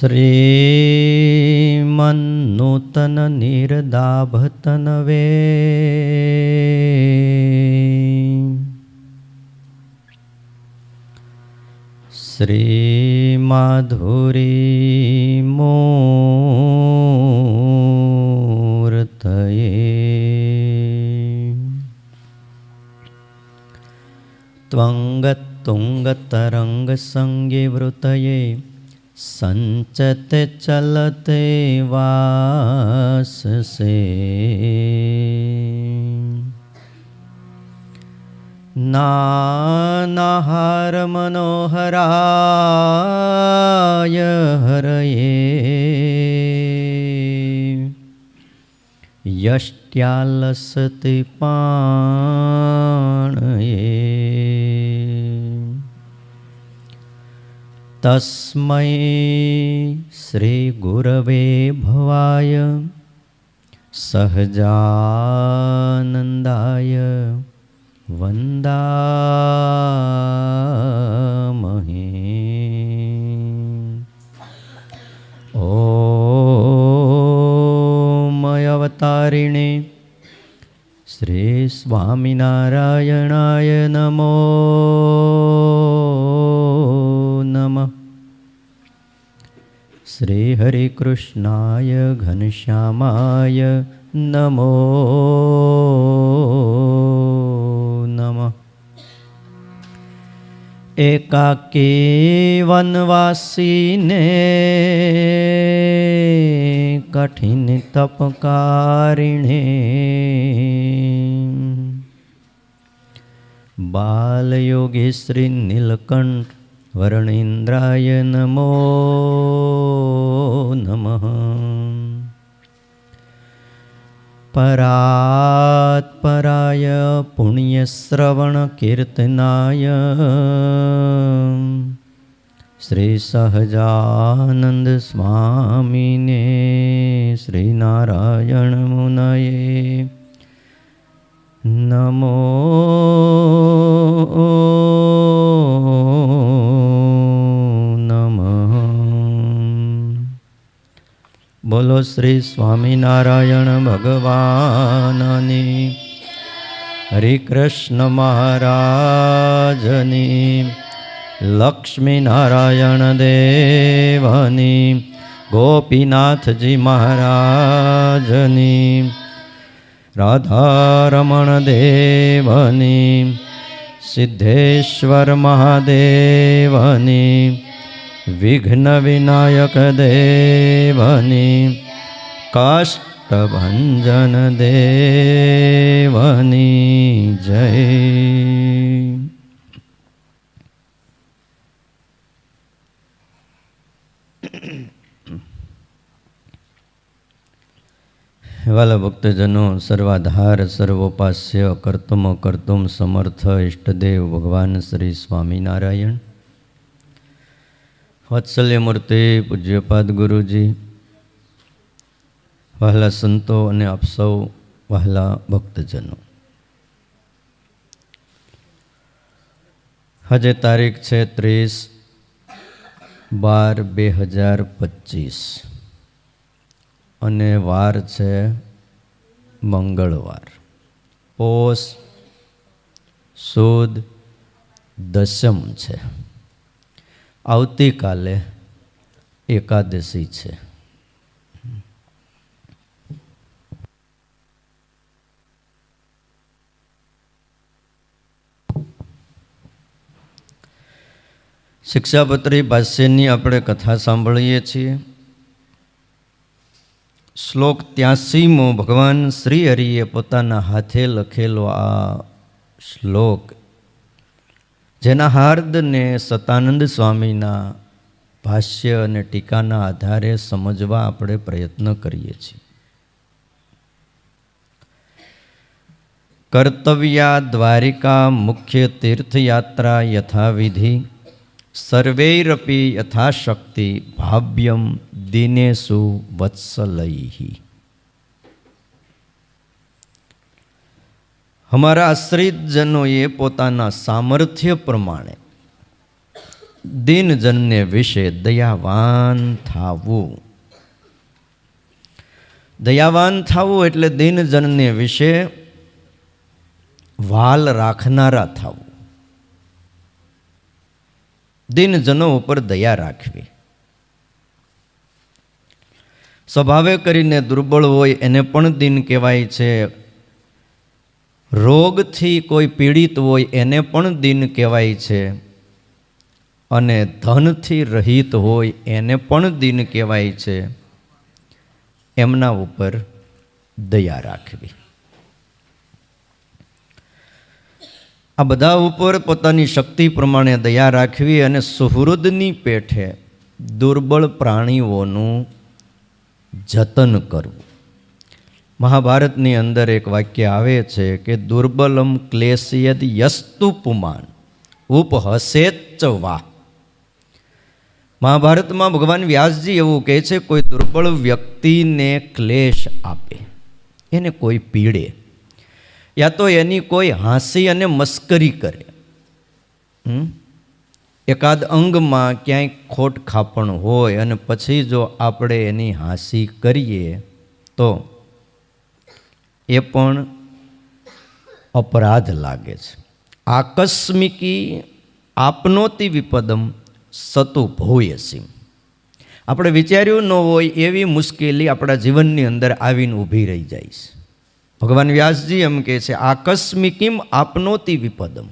શ્રીમન્નૂતન નિરદાભતનવે શ્રીમાધુરી મૂર્તયે ત્વંગતુંગતરંગસંગીવૃતયે સંચતે ચલતે વાસસે નાનાહાર મનોહરાય હરયે યષ્ટ્યાલસતિ પાણયે તસ્મૈ શ્રી ગુરવે ભવાય સહજાનંદાય વંદામહે. ઓમ અવતારિણે શ્રી સ્વામિનારાયણાય નમો નમઃ. શ્રી હરિકૃષ્ણાય ઘનશ્યામાય નમો નમઃ. એકાકી વનવાસીને કઠિન તપકારિણે બાલયોગી શ્રી નીલકંઠ વર્ણેન્દ્રાય નમો નમઃ. પરાત્પરાય પુણ્યશ્રવણ કીર્તનાય શ્રી સહજાનંદ સ્વામીને શ્રી નારાયણ મુનયે નમો નમઃ. બોલો શ્રી સ્વામિનારાયણ ભગવાનની, હરિકૃષ્ણ મહારાજની, લક્ષ્મીનારાયણ દેવની, ગોપીનાથજી મહારાજની, રાધારમણ દેવની, સિદ્ધેશ્વર મહાદેવની, વિઘ્ન વિનાયક દેવની, કાષ્ટભંજન દેવની જય. વાલા ભક્તજનો, સર્વાધાર સર્વોપાસ્ય કર્તુમ કર્તુમ સમર્થ ઇષ્ટદેવ ભગવાન શ્રી સ્વામિનારાયણ, વાત્સલ્યમૂર્તિ પૂજ્યપાદ ગુરુજી, વહાલા સંતો અને આપ સૌ વહાલા ભક્તજનો, આજે તારીખ છે 30/12/2025 અને વાર છે મંગળવાર, પોષ સુદ દશમ છે. આવતીકાલે એકાદશી છે. શિક્ષાપત્રી ભાષ્યની આપણે કથા સાંભળીએ છીએ. શ્લોક 83મો ભગવાન શ્રી હરિએ પોતાના હાથે લખેલો આ શ્લોક, જેના હાર્દને સતાનંદ સ્વામીના ભાષ્ય અને ટીકાના આધારે સમજવા આપણે પ્રયત્ન કરીએ છીએ. કર્તવ્યા દ્વારિકા મુખ્ય તીર્થયાત્રા યથાવિધિ સર્વૈરપી યથાશક્તિ ભાવ્યમ દિનેષુ વત્સલૈહિ. અમારા આશ્રિતજનોએ પોતાના સામર્થ્ય પ્રમાણે દીનજનને વિશે દયાવાન થાવું. દયાવાન થવું એટલે દીનજનને વિશે વાલ રાખનારા થવું, દીનજનો ઉપર દયા રાખવી. સ્વભાવે કરીને દુર્બળ હોય એને પણ દીન કહેવાય છે. રોગથી કોઈ પીડિત હોય એને પણ દીન કહેવાય છે. અને ધનથી રહિત હોય એને પણ દીન કહેવાય છે. એમના ઉપર દયા રાખવી. આ બધા ઉપર પોતાની શક્તિ પ્રમાણે દયા રાખવી અને સુહૃદની પેઠે દુર્બળ પ્રાણીઓનું જતન કરવું. મહાભારતની અંદર એક વાક્ય આવે છે કે દુર્બલમ ક્લેશયદ યસ્તુ પુમાન ઉપહસેચ વા. મહાભારતમાં ભગવાન વ્યાસજી એવું કહે છે, કોઈ દુર્બળ વ્યક્તિને ક્લેશ આપે, એને કોઈ પીડે, યા તો એની કોઈ હાંસી અને મસ્કરી કરે, એકાદ અંગમાં ક્યાંય ખોટ ખાપણ હોય અને પછી જો આપણે એની હાંસી કરીએ તો એ પણ અપરાધ લાગે છે. આકસ્મિકી આપનોતિ વિપદમ સતુ ભૂયસીમ. આપણે વિચાર્યું ન હોય એવી મુશ્કેલી આપણા જીવનની અંદર આવીને ઊભી રહી જાય છે. ભગવાન વ્યાસજી એમ કહે છે, આકસ્મિકીમ આપનોતિ વિપદમ.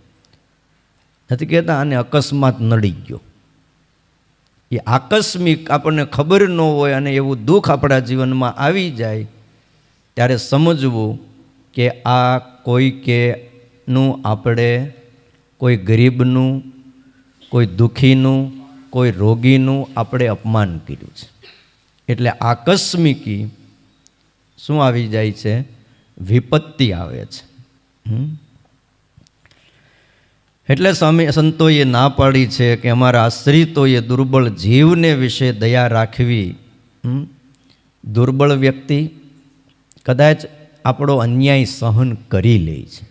નથી કહેતા આને અકસ્માત નડી ગયો. એ આકસ્મિક આપણને ખબર ન હોય અને એવું દુઃખ આપણા જીવનમાં આવી જાય ત્યારે સમજવું કે આ કોઈનું આપણે કોઈ ગરીબનું, કોઈ દુઃખીનું, કોઈ રોગીનું આપણે અપમાન કર્યું છે. એટલે આકસ્મિકી શું આવી જાય છે? વિપત્તિ આવે છે. એટલે સ્વામી સંતોએ ના પાડી છે કે અમારા આશ્રિતોએ દુર્બળ જીવને વિશે દયા રાખવી. દુર્બળ વ્યક્તિ કદાચ આપણો અન્યાય સહન કરી લે છે,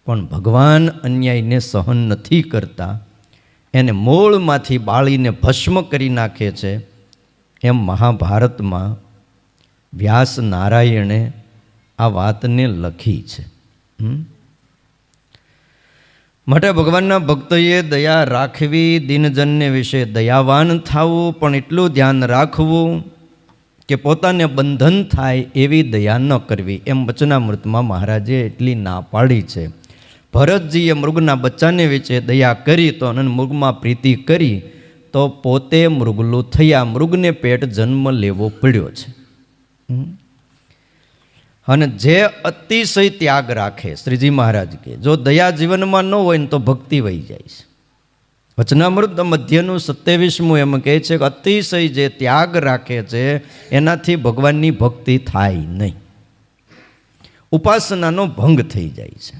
પણ ભગવાન અન્યાયને સહન નથી કરતા, એને મૂળમાંથી બાળીને ભસ્મ કરી નાખે છે. એમ મહાભારતમાં વ્યાસ નારાયણે આ વાતને લખી છે. માટે ભગવાનના ભક્તોએ દયા રાખવી, દિનજનને વિશે દયાવાન થવું, પણ એટલું ધ્યાન રાખવું કે પોતાને બંધન થાય એવી દયા ન કરવી. એમ વચનામૃતમાં મહારાજે એટલી ના પાડી છે. ભરતજીએ મૃગના બચ્ચાને વિશે દયા કરી તો અને મૃગમાં પ્રીતિ કરી તો પોતે મૃગલું થયા, મૃગને પેટ જન્મ લેવો પડ્યો છે. અને જે અતિશય ત્યાગ રાખે, શ્રીજી મહારાજ કે જો દયા જીવનમાં ન હોય ને તો ભક્તિ વહી જાય છે. વચનામૃત મધ્યનું 27મું એમ કહે છે કે અતિશય જે ત્યાગ રાખે છે એનાથી ભગવાનની ભક્તિ થાય નહીં, ઉપાસનાનો ભંગ થઈ જાય છે.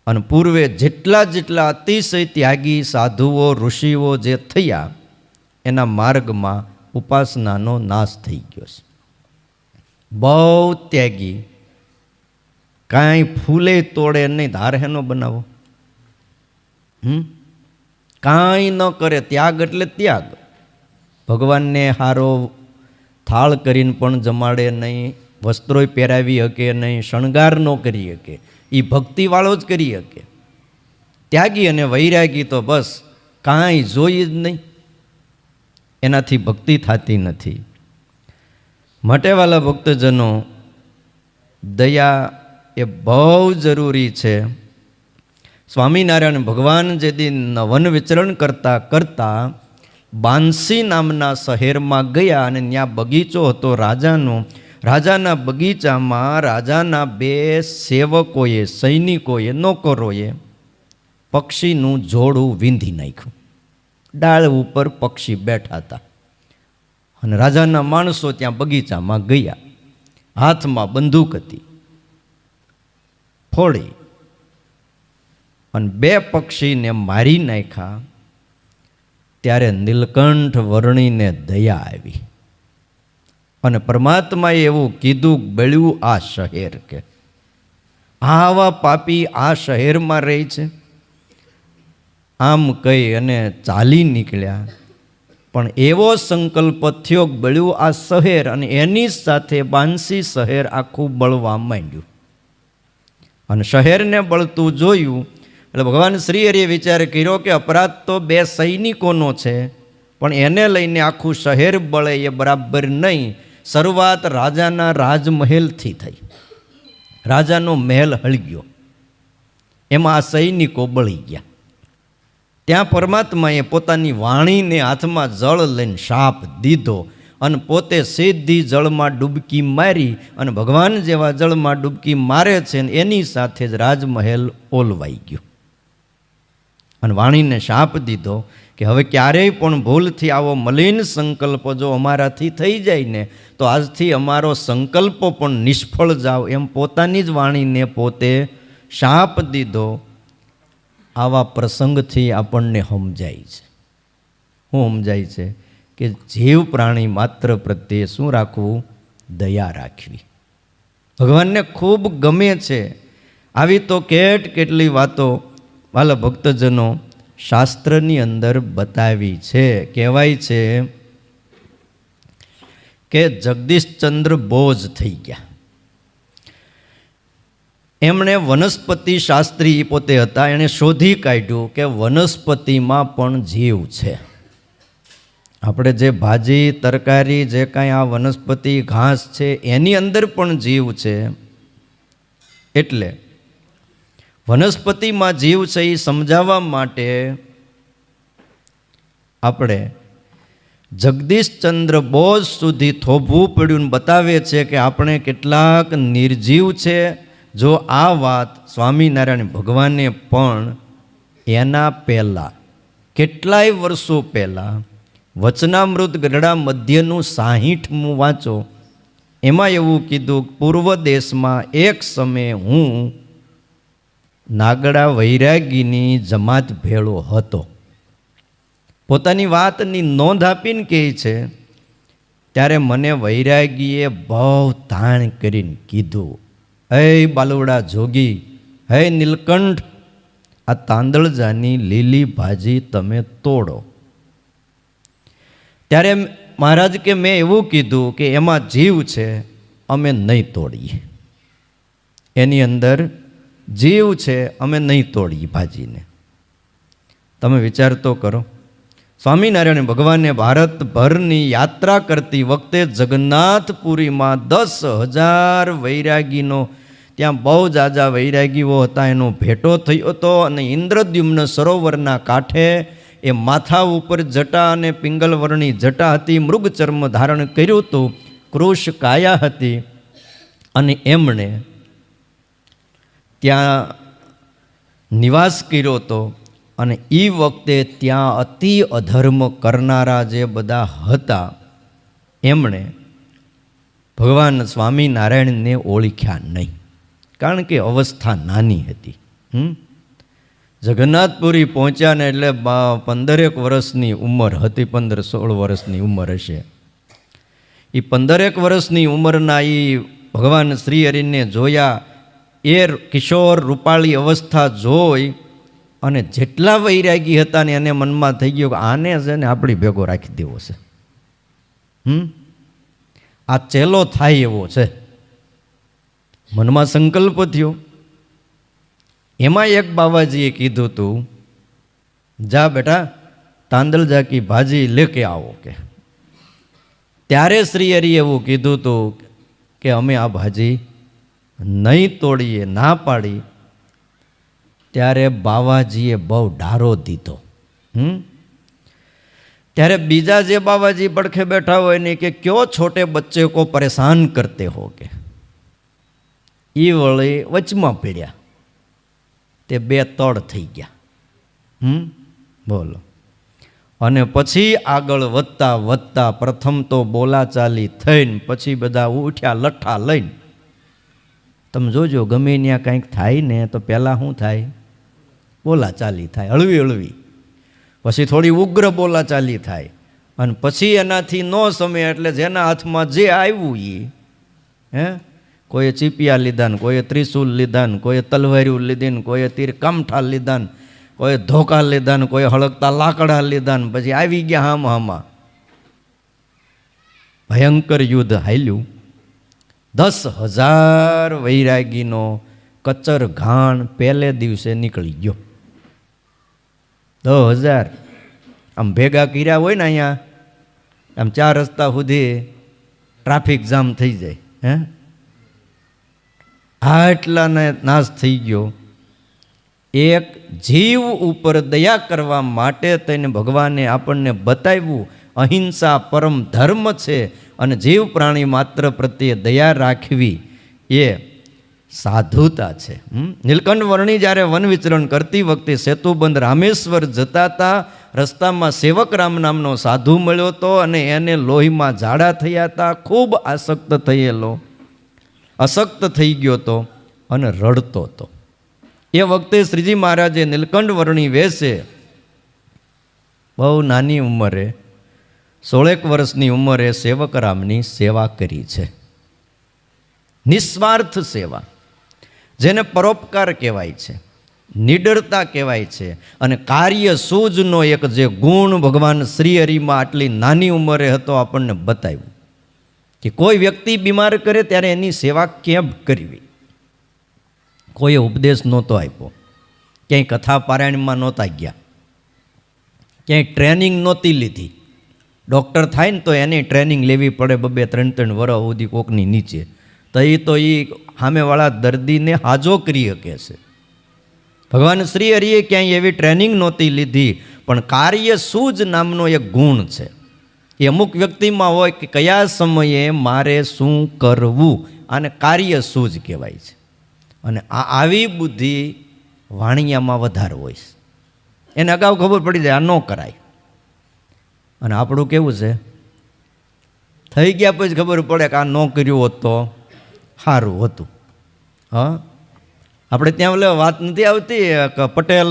અને પૂર્વે જેટલા અતિશય ત્યાગી સાધુઓ ઋષિઓ જે થયા એના માર્ગમાં ઉપાસનાનો નાશ થઈ ગયો છે. બહુ ત્યાગી, કાંઈ ફૂલે તોડે નહીં, ધાર હેનો બનાવો, કાંઈ ન કરે. ત્યાગ એટલે ત્યાગ. ભગવાનને હારો થાળ કરીને પણ જમાડે નહીં, વસ્ત્રોય પહેરાવી શકે નહીં, શણગાર ન કરી શકે, એ ભક્તિવાળો જ કરી શકે. ત્યાગી અને વૈરાગી તો બસ કાંઈ જોઈ જ નહીં, એનાથી ભક્તિ થતી નથી. માટે વાલા ભક્તજનો, દયા એ બહુ જરૂરી છે. સ્વામિનારાયણ ભગવાન જે દિન વન વિચરણ કરતાં કરતાં બાંસી નામના શહેરમાં ગયા અને ત્યાં બગીચો હતો રાજાનો. રાજાના બગીચામાં રાજાના 2 સેવકોએ, સૈનિકોએ, નોકરોએ પક્ષીનું જોડું વીંધી નાખ્યું. ડાળ ઉપર પક્ષી બેઠા હતા અને રાજાના માણસો ત્યાં બગીચામાં ગયા. હાથમાં બંદૂક હતી, ફોડી અને 2 પક્ષીને મારી નાખ્યા. ત્યારે નીલકંઠ વર્ણીને દયા આવી અને પરમાત્માએ એવું કીધું, બળ્યું આ શહેર, કે આવા પાપી આ શહેરમાં રહે છે. આમ કહી અને ચાલી નીકળ્યા. પણ એવો સંકલ્પ થયો, બળ્યું આ શહેર, અને એની સાથે બાંસી શહેર આખું બળવા માંડ્યું. અને શહેરને બળતું જોયું એટલે ભગવાન શ્રી હરિએ વિચાર કર્યો કે અપરાધ તો બે સૈનિકોનો છે, પણ એને લઈને આખું શહેર બળે એ બરાબર નહીં. શરૂઆત રાજાના રાજમહેલથી થઈ. રાજાનો મહેલ હળગ્યો, એમાં આ સૈનિકો બળી ગયા. ત્યાં પરમાત્માએ પોતાની વાણીને હાથમાં જળ લઈને શાપ દીધો અને પોતે સીધી જળમાં ડૂબકી મારી, અને ભગવાન જેવા જળમાં ડૂબકી મારે છે ને એની સાથે જ રાજમહેલ ઓલવાઈ ગયો. અને વાણીને શાપ દીધો કે હવે ક્યારેય પણ ભૂલથી આવો મલિન સંકલ્પ જો અમારાથી થઈ જાય ને તો આજથી અમારો સંકલ્પ પણ નિષ્ફળ જાવ, એમ પોતાની જ વાણીને પોતે શાપ દીધો. આવા પ્રસંગથી આપણને સમજાય છે. શું સમજાય છે? કે જીવ પ્રાણી માત્ર પ્રત્યે શું રાખવું? દયા રાખવી. ભગવાનને ખૂબ ગમે છે. આવી તો કેટલી વાતો વાલા ભક્તજનો શાસ્ત્રની અંદર બતાવી છે. કહેવાય છે કે જગદીશચંદ્ર બોઝ થઈ ગયા. એમણે વનસ્પતિ શાસ્ત્રી પોતે હતા, એણે શોધી કાઢ્યું કે વનસ્પતિમાં પણ જીવ છે. આપણે જે ભાજી તરકારી જે કાંઈ આ વનસ્પતિ ઘાસ છે એની અંદર પણ જીવ છે. એટલે વનસ્પતિમાં જીવ છે એ સમજાવવા માટે આપણે જગદીશચંદ્ર બોઝ સુધી થોભવું પડ્યું. બતાવે છે કે આપણે કેટલાક નિર્જીવ છે. જો આ વાત સ્વામિનારાયણ ભગવાને પણ એના પહેલાં કેટલાય વર્ષો પહેલાં વચનામૃત ગરડા મધ્યનું 60મું વાંચો, એમાં એવું કીધું, પૂર્વ દેશમાં એક સમયે હું નાગડા વૈરાગીની જમાત ભેળો હતો. પોતાની વાતની નોંધ આપીને કહે છે, ત્યારે મને વૈરાગીએ બહુ તાણ કરીને કીધું, હે બાલુડા જોગી, હે નીલકંઠ, આ તાંદળજાની લીલી ભાજી તમે તોડો. ત્યારે મહારાજ કે મેં એવું કીધું કે એમાં જીવ છે, અમે નહીં તોડીએ. એની અંદર જીવ છે, અમે નહીં તોડીએ ભાજીને. તમે વિચાર તો કરો, સ્વામિનારાયણ ભગવાને ભારતભરની યાત્રા કરતી વખતે જગન્નાથપુરીમાં 10,000 વૈરાગીનો, ત્યાં બહુ જાજા વૈરાગીઓ હતા, એનો ભેટો થયો હતો. અને ઇન્દ્રદ્યુમ્ન સરોવરના કાંઠે એ માથા ઉપર જટા અને પિંગલવર્ણી જટા હતી, મૃગચર્મ ધારણ કર્યું હતું, કૃશ કાયા હતી, અને એમણે ત્યાં નિવાસ કર્યો હતો. અને એ વખતે ત્યાં અતિ અધર્મ કરનારા જે બધા હતા એમણે ભગવાન સ્વામિનારાયણને ઓળખ્યા નહીં, કારણ કે અવસ્થા નાની હતી. જગન્નાથપુરી પહોંચ્યા ને એટલે 15 વર્ષની ઉંમર હતી, 15-16 વર્ષની ઉંમર હશે. એ 15 વર્ષની ઉંમરના એ ભગવાન શ્રી હરિને જોયા, એ કિશોર રૂપાળી અવસ્થા જોઈ અને જેટલા વૈરાગી હતા ને એને મનમાં થઈ ગયો કે આને છે ને આપણી ભેગો રાખી દેવો છે, આ ચેલો થાય એવો છે. મનમાં સંકલ્પ થયો. એમાં એક બાવાજીએ કીધું તું, જા બેટા તાંદળજા કી ભાજી લેકે આવો કે. ત્યારે શ્રી હરિ એવું કીધું તું કે અમે આ ભાજી નહીં તોડીએ, ના પાડી. ત્યારે બાવાજીએ બહુ ડારો દીધો. ત્યારે બીજા જે બાવાજી પડખે બેઠા હોય ને કે ક્યો છોટે બચ્ચે કો પરેશાન કરતે હો કે, એ વળી વચમાં પડ્યા. તે 2 તડ થઈ ગયા. બોલો. અને પછી આગળ વધતા વધતા પ્રથમ તો બોલાચાલી થઈને પછી બધા ઉઠ્યા લઠ્ઠા લઈને. તમે જોજો, ગમે ત્યાં કંઈક થાય ને તો પહેલાં શું થાય? બોલાચાલી થાય, હળવી હળવી. પછી થોડી ઉગ્ર બોલાચાલી થાય, અને પછી એનાથી ન સમે એટલે જેના હાથમાં જે આવ્યું એ, કોઈએ ચીપિયા લીધા ને, કોઈએ ત્રિશુલ લીધા ને, કોઈએ તલવાર્યું લીધી ને, કોઈએ તીર કામઠા લીધા ને, કોઈ ધોકા લીધા ને કોઈ હળગતા લાકડા લીધા ને પછી આવી ગયા હામાં ભયંકર યુદ્ધ હાલ્યું. 10,000 વૈરાગીનો કચર ઘાણ પહેલે દિવસે નીકળી ગયો. 10,000 આમ ભેગા કર્યા હોય ને અહીંયા આમ 4 રસ્તા સુધી ટ્રાફિક જામ થઈ જાય. આટલાને નાશ થઈ ગયો. એક જીવ ઉપર દયા કરવા માટે તેને ભગવાને આપણને બતાવ્યું અહિંસા પરમ ધર્મ છે અને જીવ પ્રાણી માત્ર પ્રત્યે દયા રાખવી એ સાધુતા છે. નીલકંઠ વર્ણી જ્યારે વન વિચરણ કરતી વખતે સેતુબંધ રામેશ્વર જતા હતા, રસ્તામાં સેવક રામ નામનો સાધુ મળ્યો હતો અને એને લોહીમાં ઝાડા થયા હતા. ખૂબ આસક્ત થયેલો, અશક્ત થઈ ગયો હતો અને રડતો હતો. એ વખતે શ્રીજી મહારાજે નીલકંઠ વર્ણી વેશે બહુ નાની ઉંમરે 16 વર્ષની ઉંમરે સેવક રામની સેવા કરી છે. નિસ્વાર્થ સેવા, જેને પરોપકાર કહેવાય છે, નિડરતા કહેવાય છે. અને કાર્ય સૂઝનો એક જે ગુણ ભગવાન શ્રી હરિમાં આટલી નાની ઉંમરે હતો આપણને બતાવ્યું કે કોઈ વ્યક્તિ બીમાર કરે ત્યારે એની સેવા કેમ કરવી. કોઈએ ઉપદેશ નહોતો આપ્યો, ક્યાંય કથા પારાયણમાં નહોતા ગયા, ક્યાંય ટ્રેનિંગ નહોતી લીધી. ડૉક્ટર થાય ને તો એની ટ્રેનિંગ લેવી પડે 2-3 વર્ષ સુધી કોકની નીચે, તો એ સામેવાળા દર્દીને હાજો કરી શકે છે. ભગવાન શ્રી હરિએ ક્યાંય એવી ટ્રેનિંગ નહોતી લીધી, પણ કાર્ય સૂઝ નામનો એક ગુણ છે. એ અમુક વ્યક્તિમાં હોય કે કયા સમયે મારે શું કરવું, આને કાર્ય સૂઝ કહેવાય છે. અને આવી બુદ્ધિ વાણિયામાં વધારે હોય છે. એને અગાઉ ખબર પડી જાય આ ન કરાય. અને આપણું કેવું છે, થઈ ગયા પછી ખબર પડે કે આ ન કર્યું હોત તો સારું હતું. આપણે ત્યાં ઓલે વાત નથી આવતી કે પટેલ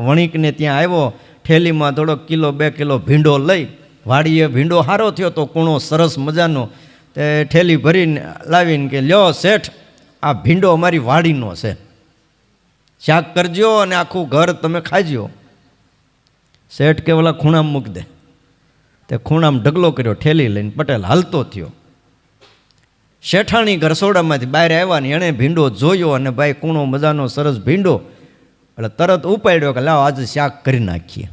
વણિકને ત્યાં આવ્યો, ઠેલીમાં થોડોક 1-2 કિલો ભીંડો લઈ, વાડીએ ભીંડો સારો થયો તો કૂણો સરસ મજાનો, તે ઠેલી ભરીને લાવીને કે લ્યો શેઠ, આ ભીંડો અમારી વાડીનો છે, શાક કરજો અને આખું ઘર તમે ખાજો. શેઠ કે ઓલા ખૂણામાં મૂકી દે. તે ખૂણામાં ઢગલો કર્યો, ઠેલી લઈને પટેલ હાલતો થયો. શેઠાણી ઘરસોડામાંથી બહાર આવ્યા ને એણે ભીંડો જોયો અને ભાઈ કૂણો મજાનો સરસ ભીંડો, એટલે તરત ઉપાડ્યો કે લાવો આજે શાક કરી નાખીએ.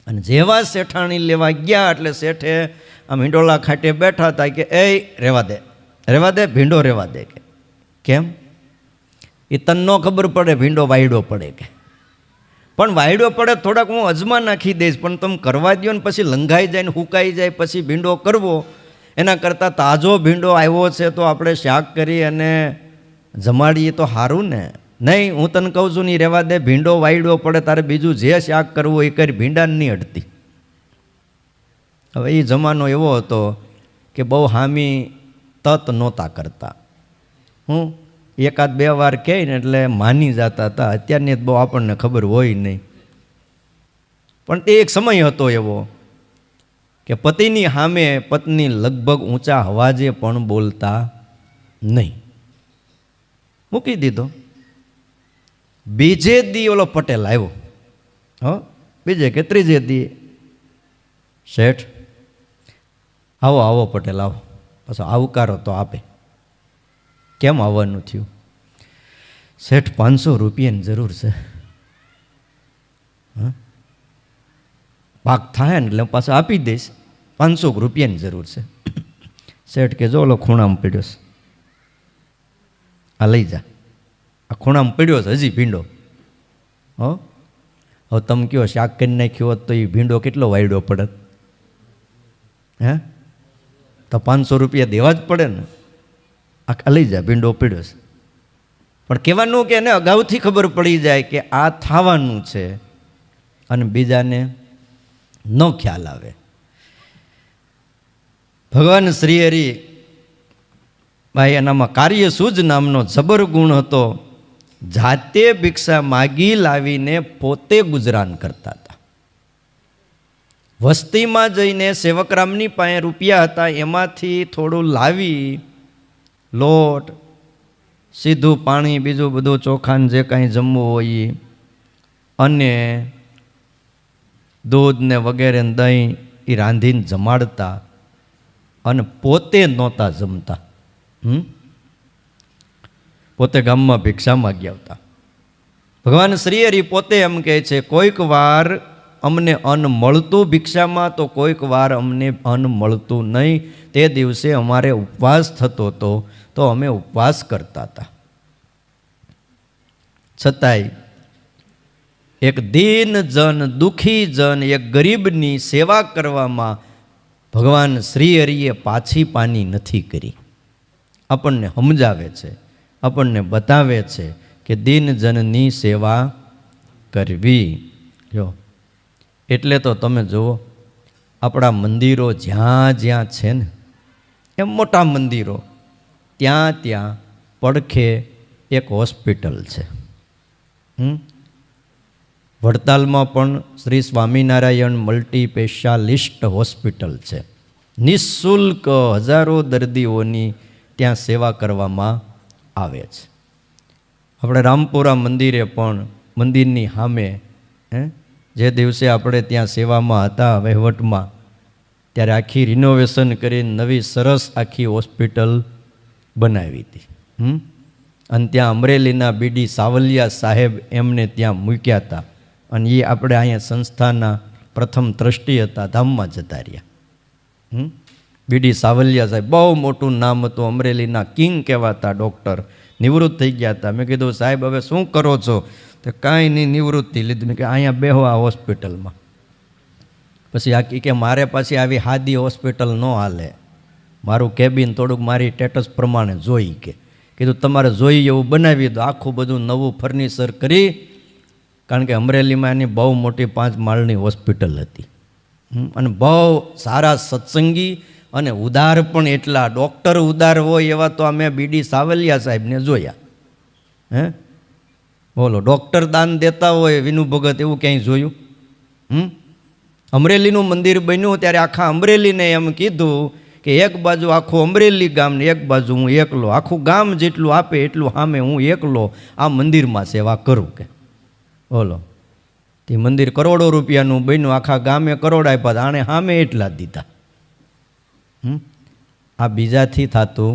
અને જેવા શેઠાણી લેવા ગયા એટલે શેઠે આમ હિંડોળા ખાટે બેઠા હતા કે એ રહેવા દે ભીંડો રહેવા દે. કે કેમ? એ તને ન ખબર પડે ભીંડો વાયડો પડે કે, પણ વાયડો પડે થોડાક હું અજમા નાખી દઈશ, પણ તમે કરવા દો ને પછી લંઘાઈ જાય ને હુકાઈ જાય પછી ભીંડો કરવો, એના કરતાં તાજો ભીંડો આવ્યો છે તો આપણે શાક કરી અને જમાડીએ તો સારું ને. નહીં, હું તને કહું છું નહીં, રહેવા દે ભીંડો વાયડો પડે, તારે બીજું જે શાક કરવું એ કરી, ભીંડાને નહીં અડતી. હવે એ જમાનો એવો હતો કે બહુ હામી તત નહોતા કરતા. 1-2 વાર કહે ને એટલે માની જતા હતા. અત્યારની બહુ આપણને ખબર હોય નહીં, પણ તે એક સમય હતો એવો કે પતિની સામે પત્ની લગભગ ઊંચા અવાજે પણ બોલતા નહીં. મૂકી દીધો. બીજે દી ઓલો પટેલ આવ્યો, બીજે કે ત્રીજે દી, શેઠ આવો પટેલ આવો. પાછો આવકારો તો આપે. કેમ આવવાનું થયું? શેઠ 500 રૂપિયાની જરૂર છે. પાક થાય ને એટલે પાછો આપી દઈશ, 500 રૂપિયાની જરૂર છે. શેઠ કે જો ઓલો ખૂણામાં પડ્યો છે, આ લઈ જા. આ ખૂણામાં પડ્યો છે હજી ભીંડો. હવે તમે કહો શાક કરી નાખ્યો હોત તો એ ભીંડો કેટલો વાયડો પડે? તો 500 રૂપિયા દેવા જ પડે ને. આ લઈ જા, ભીંડો પડ્યો છે. પણ કહેવાનું કે એને અગાઉથી ખબર પડી જાય કે આ થવાનું છે અને બીજાને ન ખ્યાલ આવે. ભગવાન શ્રી હરિ ભાઈ એનામાં કાર્ય સૂઝ નામનો જબર ગુણ હતો. જાતે ભિક્ષા માગી લાવીને પોતે ગુજરાન કરતા હતા. વસ્તીમાં જઈને સેવકરામની પાસે રૂપિયા હતા, એમાંથી થોડું લાવી લોટ, સીધું પાણી, બીજું બધું ચોખાને જે કાંઈ જમવું હોય અને દૂધ ને વગેરે દહીં એ રાંધીને જમાડતા અને પોતે નહોતા જમતા. પોતે ગામમાં ભિક્ષા માગી આવતા. ભગવાન શ્રી હરિ પોતે એમ કહે છે, કોઈક વાર અમને અન્ન મળતું ભિક્ષામાં તો કોઈક વાર અમને અન્ન મળતું નહીં. તે દિવસે અમારે ઉપવાસ થતો હતો તો અમે ઉપવાસ કરતા હતા. છતાંય એક દીન જન, દુઃખી જન, એક ગરીબની સેવા કરવામાં ભગવાન શ્રી હરિએ પાછી પાની નથી કરી. આપણને સમજાવે છે, આપણને બતાવે છે કે દીન જનની સેવા કરવી. જો એટલે તો તમે જુઓ, આપણા મંદિરો જ્યાં જ્યાં છે ને, એમ મોટા મંદિરો, ત્યાં ત્યાં પડખે એક હોસ્પિટલ છે. વડતાલમાં પણ Shri Swaminarayan multi specialist hospital છે. નિઃશુલ્ક હજારો દર્દીઓની ત્યાં સેવા કરવામાં આવે છે. આપણે રામપુરા મંદિરે પણ મંદિરની સામે જે દિવસે આપણે ત્યાં સેવામાં હતા વહીવટમાં, ત્યારે આખી રિનોવેશન કરીને નવી સરસ આખી હોસ્પિટલ બનાવી હતી. અને ત્યાં અમરેલીના બીડી સાવલિયા સાહેબ એમને ત્યાં મૂક્યા હતા. અને એ આપણે અહીંયા સંસ્થાના પ્રથમ ટ્રસ્ટી હતા, ધામમાં જતા રહ્યા. બીડી સાવલિયા સાહેબ, બહુ મોટું નામ હતું, અમરેલીના કિંગ કહેવાતા ડૉક્ટર, નિવૃત્ત થઈ ગયા હતા. મેં કીધું સાહેબ હવે શું કરો છો? તો કાંઈ નહીં, નિવૃત્તિ લીધી. મેં કે અહીંયા બેહો આ હોસ્પિટલમાં. પછી આ કે મારે પાછી આવી હાદી હોસ્પિટલ ન હાલે, મારું કેબિન થોડુંક મારી સ્ટેટસ પ્રમાણે જોઈ. કીધું તમારે જોઈએ એવું બનાવી દો, આખું બધું નવું ફર્નિચર કરી. કારણ કે અમરેલીમાં એની બહુ મોટી 5 માળની હોસ્પિટલ હતી. અને બહુ સારા સત્સંગી અને ઉદાર પણ એટલા. ડૉક્ટર ઉદાર હોય એવા તો અમે બીડી સાવલિયા સાહેબને જોયા. બોલો, ડૉક્ટર દાન દેતા હોય વિનુ ભગત, એવું ક્યાંય જોયું? અમરેલીનું મંદિર બન્યું ત્યારે આખા અમરેલીને એમ કીધું કે એક બાજુ આખું અમરેલી ગામ ને એક બાજુ હું એકલો, આખું ગામ જેટલું આપે એટલું સામે હું એકલો આ મંદિરમાં સેવા કરું. કે બોલો, તે મંદિર કરોડો રૂપિયાનું બન્યું, આખા ગામે કરોડ આપ્યા, આણે સામે એટલા જ દીધા. આ બીજાથી થતું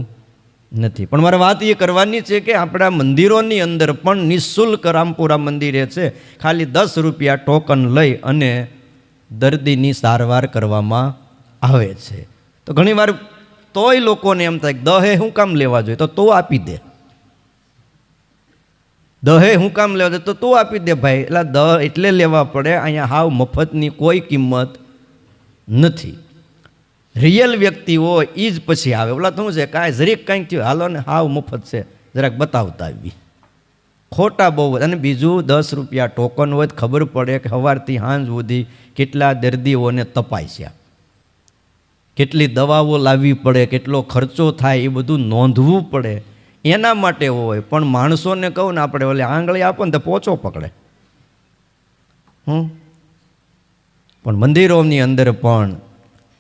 નથી. પણ મારે વાત એ કરવાની છે કે આપણા મંદિરોની અંદર પણ નિઃશુલ્ક રામપુરા મંદિરે છે, ખાલી 10 રૂપિયા ટોકન લઈ અને દર્દીની સારવાર કરવામાં આવે છે. તો ઘણીવાર તોય લોકોને એમ થાય દહે શું કામ લેવા જોઈએ? તો આપી દે. દહે શું કામ લેવા જોઈએ? તો આપી દે ભાઈ. એટલે દહ એટલે લેવા પડે, અહીંયા હાવ મફતની કોઈ કિંમત નથી. રિયલ વ્યક્તિ હોય એ જ પછી આવે. ઓલા શું છે, કાંઈ જરીક કાંઈક થયું, હાલો ને હાવ મફત છે, જરાક બતાવતા આવી. ખોટા બહુ. અને બીજું 10 રૂપિયા ટોકન હોય ખબર પડે કે સવારથી સાંજ સુધી કેટલા દર્દીઓને તપાસ્યા, કેટલી દવાઓ લાવવી પડે, કેટલો ખર્ચો થાય, એ બધું નોંધવું પડે. એના માટે હોય. પણ માણસોને કહું ને આપણે ઓલે આંગળી આપો ને તો પોચો પકડે. પણ મંદિરોની અંદર પણ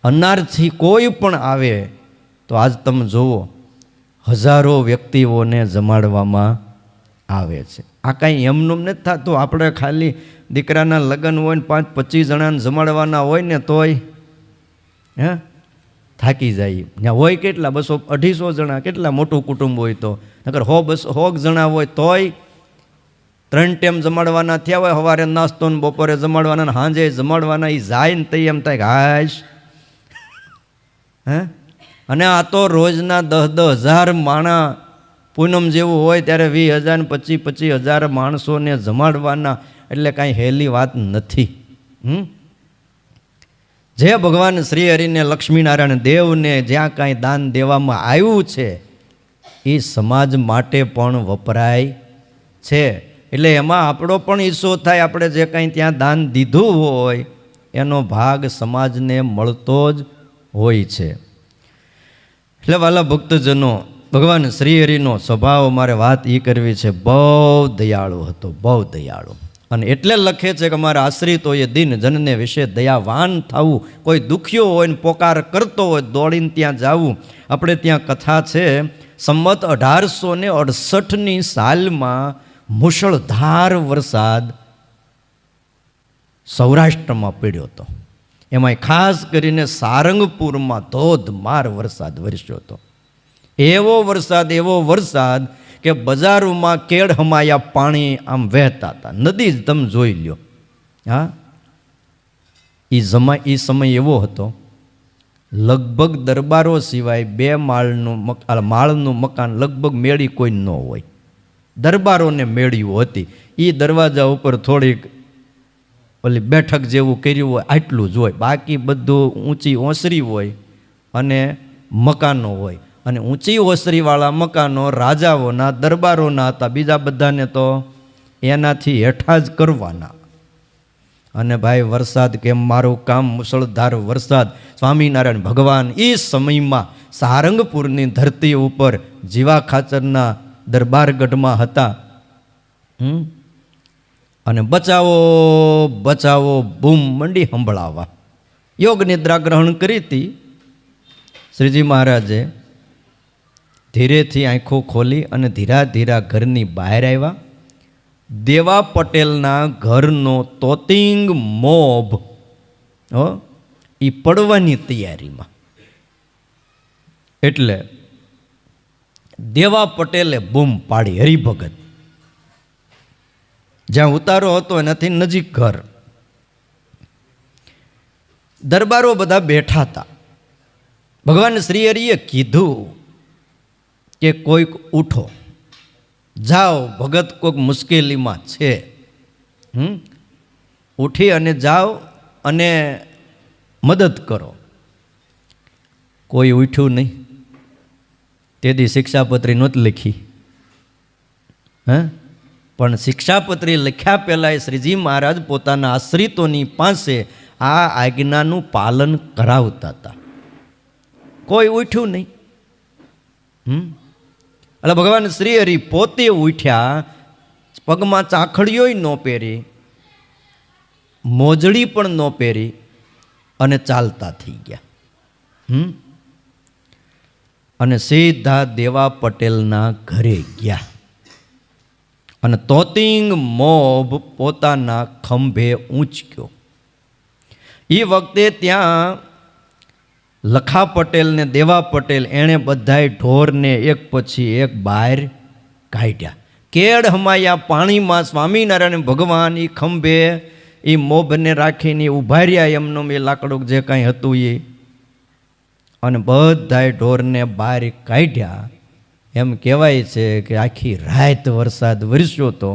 અનારથી કોઈ પણ આવે તો આજ તમે જુઓ, હજારો વ્યક્તિઓને જમાડવામાં આવે છે. આ કાંઈ એમનું નથી થતું. આપણે ખાલી દીકરાના લગ્ન હોય ને 5-25 જણાને જમાડવાના હોય ને તોય થાકી જાય. ત્યાં હોય કેટલા 200-250 જણા, કેટલા મોટું કુટુંબ હોય તો. નકર 100-200 જણા હોય તોય 3 ટાઈમ જમાડવાના થયા હોય, સવારે નાસ્તો ને બપોરે જમાડવાના, સાંજે જમાડવાના. એ જાય ને તઈ એમ થાય હાશ. અને આ તો રોજના 10-10 હજાર માણા, પૂનમ જેવું હોય ત્યારે 20,000 ને 25,000 માણસોને જમાડવાના. એટલે કાંઈ હેલી વાત નથી. જે ભગવાન શ્રી હરિને, લક્ષ્મીનારાયણ દેવને જ્યાં કાંઈ દાન દેવામાં આવ્યું છે એ સમાજ માટે પણ વપરાય છે. એટલે એમાં આપણો પણ હિસ્સો થાય. આપણે જે કાંઈ ત્યાં દાન દીધું હોય એનો ભાગ સમાજને મળતો જ હોય છે. એટલે વાલા ભક્તજનો, ભગવાન શ્રી હરિનો સ્વભાવ મારે વાત એ કરવી છે, બહુ દયાળુ હતો, બહુ દયાળુ. અને એટલે લખે છે કે અમારા આશ્રિતોએ દિન જનને વિશે દયાવાન થવું. કોઈ દુખ્યો હોય ને પોકાર કરતો હોય દોડીને ત્યાં જવું. આપણે ત્યાં કથા છે, સંમત 1868ની સાલમાં મુશળધાર વરસાદ સૌરાષ્ટ્રમાં પડ્યો હતો. એમાંય ખાસ કરીને સારંગપુરમાં ધોધમાર વરસાદ વરસ્યો હતો. એવો વરસાદ કે બજારોમાં કેળ હમાયા પાણી આમ વહેતા હતા. નદી જ તમે જોઈ લ્યો. હા, એ સમય એવો હતો, લગભગ દરબારો સિવાય 2 માળનું મકાન લગભગ મેળી કોઈ ન હોય. દરબારોને મેળીઓ હતી. એ દરવાજા ઉપર થોડીક ઓલી બેઠક જેવું કર્યું હોય આટલું જ હોય. બાકી બધું ઊંચી ઓસરી હોય અને મકાનો હોય. અને ઊંચી ઓસરીવાળા મકાનો રાજાઓના દરબારોના હતા. બીજા બધાને તો એનાથી હેઠા જ કરવાના. અને ભાઈ વરસાદ કેમ મારું કામ, મુસળધાર વરસાદ. સ્વામિનારાયણ ભગવાન એ સમયમાં સારંગપુરની ધરતી ઉપર જીવા ખાચરના દરબારગઢમાં હતા. અને બચાવો બચાવો બૂમ મંડી સંભળાવા. યોગ નિદ્રા ગ્રહણ કરી હતી. શ્રીજી મહારાજે ધીરેથી આંખો ખોલી અને ધીરા ધીરા ઘરની બહાર આવ્યા. દેવા પટેલના ઘરનો તોતિંગ મોભ એ પડવાની તૈયારીમાં. એટલે દેવા પટેલે બૂમ પાડી, હરિભગત. જ્યાં ઉતારો હતો એનાથી નજીક ઘર. દરબારો બધા બેઠા હતા. ભગવાન શ્રી હરિએ કીધું કે કોઈક ઉઠો, જાઓ, ભગત કોઈક મુશ્કેલીમાં છે. ઉઠી અને જાઓ અને મદદ કરો. કોઈ ઉઠ્યું નહીં. તેથી શિક્ષાપત્રી નહોતી લખી. પણ શિક્ષાપત્રી લખ્યા પહેલાં શ્રીજી મહારાજ પોતાના આશ્રિતોની પાસે આ આજ્ઞાનું પાલન કરાવતા હતા. કોઈ ઉઠ્યું નહીં. એટલે ભગવાન શ્રી હરિ પોતે ઉઠ્યા, પગમાં ચાંખડીઓય ન પહેરી, મોજડી પણ ન પહેરી અને ચાલતા થઈ ગયા. અને સીધા દેવા પટેલના ઘરે ગયા. અને તોતિંગ મોભ પોતાના ખંભે ઊંચક્યો. એ વખતે ત્યાં લખા પટેલ ને દેવા પટેલ એણે બધાય ઢોરને એક પછી એક બહાર કાઢ્યા. કેળ હમાયા પાણીમાં સ્વામિનારાયણ ભગવાન એ ખંભે એ મોભને રાખીને ઊભા રહ્યા. એમનો એ લાકડું જે કાંઈ હતું એ, અને બધાય ઢોરને બહાર કાઢ્યા. એમ કહેવાય છે કે આખી રાત વરસાદ વરસ્યો હતો.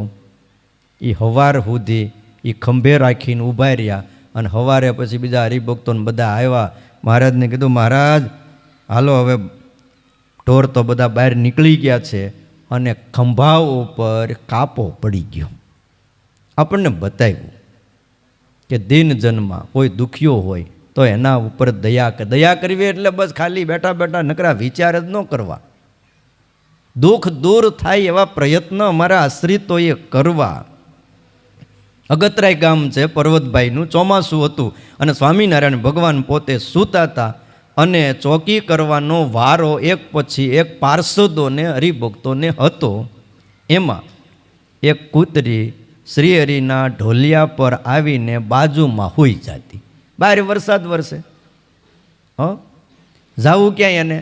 એ સવાર સુધી એ ખંભે રાખીને ઊભા રહ્યા. અને સવારે પછી બીજા હરિભક્તોને બધા આવ્યા. મહારાજને કીધું, મહારાજ હાલો હવે ઢોર તો બધા બહાર નીકળી ગયા છે અને ખંભા ઉપર કાપો પડી ગયો. આપણને બતાવ્યું કે દિન જન્મમાં કોઈ દુખ્યો હોય તો એના ઉપર દયા કરવી. એટલે બસ ખાલી બેઠા બેઠા નકરા વિચાર જ ન કરવા. દુઃખ દૂર થાય એવા પ્રયત્ન અમારા આશ્રિતોએ કરવા. અગતરાય ગામ છે પર્વતભાઈનું. ચોમાસું હતું અને સ્વામિનારાયણ ભગવાન પોતે સૂતા હતા. અને ચોકી કરવાનો વારો એક પછી એક પાર્ષદોને હરિભક્તોને હતો. એમાં એક કૂતરી શ્રીહરિના ઢોલિયા પર આવીને બાજુમાં હોઈ જતી. બહાર વરસાદ વરસે, જાવું ક્યાંય?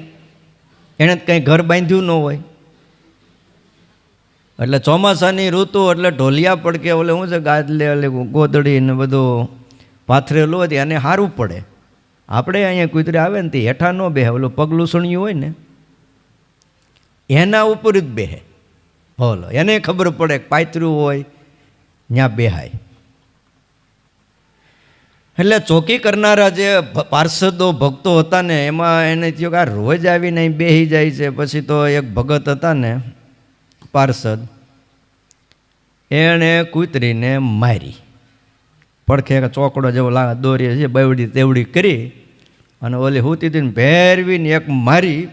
એણે કંઈ ઘર બાંધ્યું ન હોય. એટલે ચોમાસાની ઋતુ એટલે ઢોલિયા પડકે ઓલે શું છે, ગાદલે એટલે ગોદડી ને બધું પાથરેલું હોય એને સારું પડે. આપણે અહીંયા કૂતરી આવે ને તે હેઠા ન બેહે, ઓલું પગલું સણ્યું હોય ને એના ઉપર જ બેહે. બોલો, એને ખબર પડે પાથર્યું હોય ત્યાં બેહાય. એટલે ચોકી કરનારા જે પાર્ષદો ભક્તો હતા ને એમાં એને થયું કે આ રોજ આવીને અહીં બેસી જાય છે. પછી તો એક ભગત હતા ને પાર્ષદ, એણે કૂતરીને મારી. પડખે ચોકડો જેવો દોરી છે બેવડી તેવડી કરી અને ઓલી હુતી હતી ને ભેરવીને એક મારી.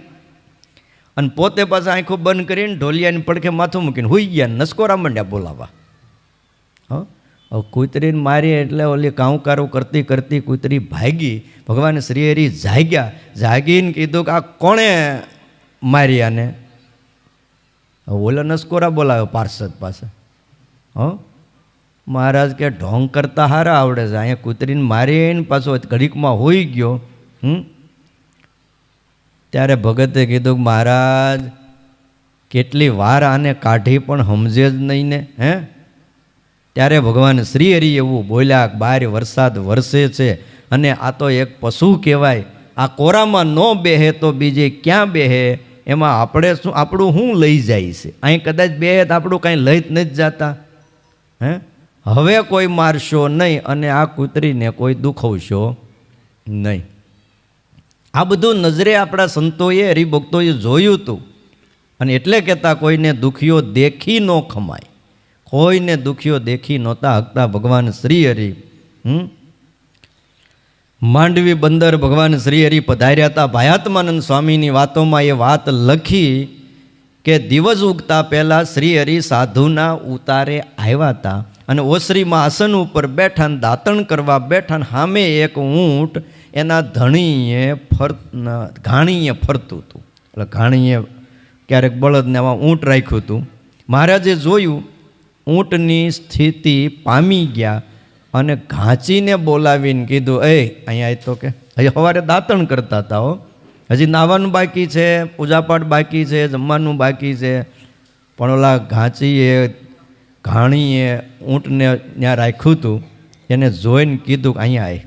અને પોતે પાછા આંખો બંધ કરીને ઢોલિયાની પડખે માથું મૂકીને હુઈ ગયા. નસકોરા માંડ્યા બોલાવા. હવે કૂતરીને મારી એટલે ઓલી કાઉકારો કરતી કરતી કૂતરી ભાગી. ભગવાન શ્રીહરિ જાગ્યા. જાગીને કીધું કે આ કોણે મારી આને? ઓલા નસકોરા બોલાવ્યો પાર્ષદ પાસે. મહારાજ કે ઢોંગ કરતા હારા આવડે છે, અહીંયા કૂતરીને મારીને પાછો ઘડીકમાં હોઈ ગયો. ત્યારે ભગતે કીધું કે મહારાજ કેટલી વાર આને કાઢી પણ સમજે જ નહીં ને. ત્યારે ભગવાન શ્રી હરિ એવું બોલ્યા, બાર વરસાદ વરસે છે અને આ તો એક પશુ કહેવાય, આ કોરામાં ન બેહે તો બીજે ક્યાં બેહે, એમાં આપણે શું, આપણું શું લઈ જાય છે, અહીં કદાચ બેહે તો આપણું કાંઈ લઈ જ નથી જતા. હવે કોઈ મારશો નહીં અને આ કૂતરીને કોઈ દુખવશો નહીં. આ બધું નજરે આપણા સંતોએ હરિભક્તોએ જોયું હતું અને એટલે કહેતા કોઈને દુખ્યો દેખી ન ખમાય, કોઈને દુખ્યો દેખી નહોતા હકતા ભગવાન શ્રી હરિ. માંડવી બંદર ભગવાન શ્રી હરિ પધાર્યા હતા. ભાયાત્માનંદ સ્વામીની વાતોમાં એ વાત લખી કે દિવસ ઉગતા પહેલાં શ્રી હરિ સાધુના ઉતારે આવ્યા હતા અને ઓસરીમાં આસન ઉપર બેઠા, દાંતણ કરવા બેઠા, સામે એક ઊંટ એના ઘાણીએ ફરતું હતું. એટલે ઘાણીએ ક્યારેક બળદને આમાં ઊંટ રાખ્યું હતું. મહારાજે જોયું, ઊંટની સ્થિતિ પામી ગયા અને ઘાંચીને બોલાવીને કીધું, અહીંયા તો કે હજી સવારે દાંતણ કરતા હતા હો, હજી નાવાનું બાકી છે, પૂજાપાઠ બાકી છે, જમવાનું બાકી છે. પણ ઓલા ઘાણીએ ઊંટને ત્યાં રાખ્યું હતું, એને જોઈને કીધું કે અહીંયા આય,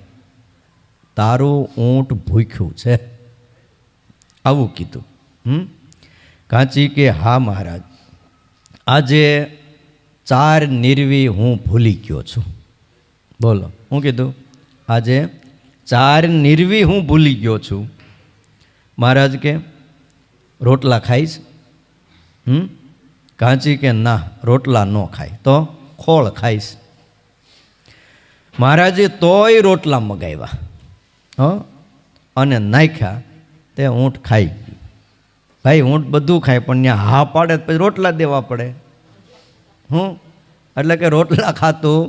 તારું ઊંટ ભૂખ્યું છે, આવું કીધું. ઘાંચી કે હા મહારાજ, આજે 4 નિર્વી હું ભૂલી ગયો છું. બોલો, હું કીધું? આજે 4 નિર્વી હું ભૂલી ગયો છું. મહારાજ કે રોટલા ખાઈશ? ઘાંચી કે ના, રોટલા ન ખાય તો ખોળ ખાઈશ. મહારાજે તોય રોટલા મગાવ્યા અને નાખ્યા, તે ઊંટ ખાઈ ગયું. ભાઈ ઊંટ બધું ખાય પણ ત્યાં હા પાડે પછી રોટલા દેવા પડે. એટલે કે રોટલા ખાતું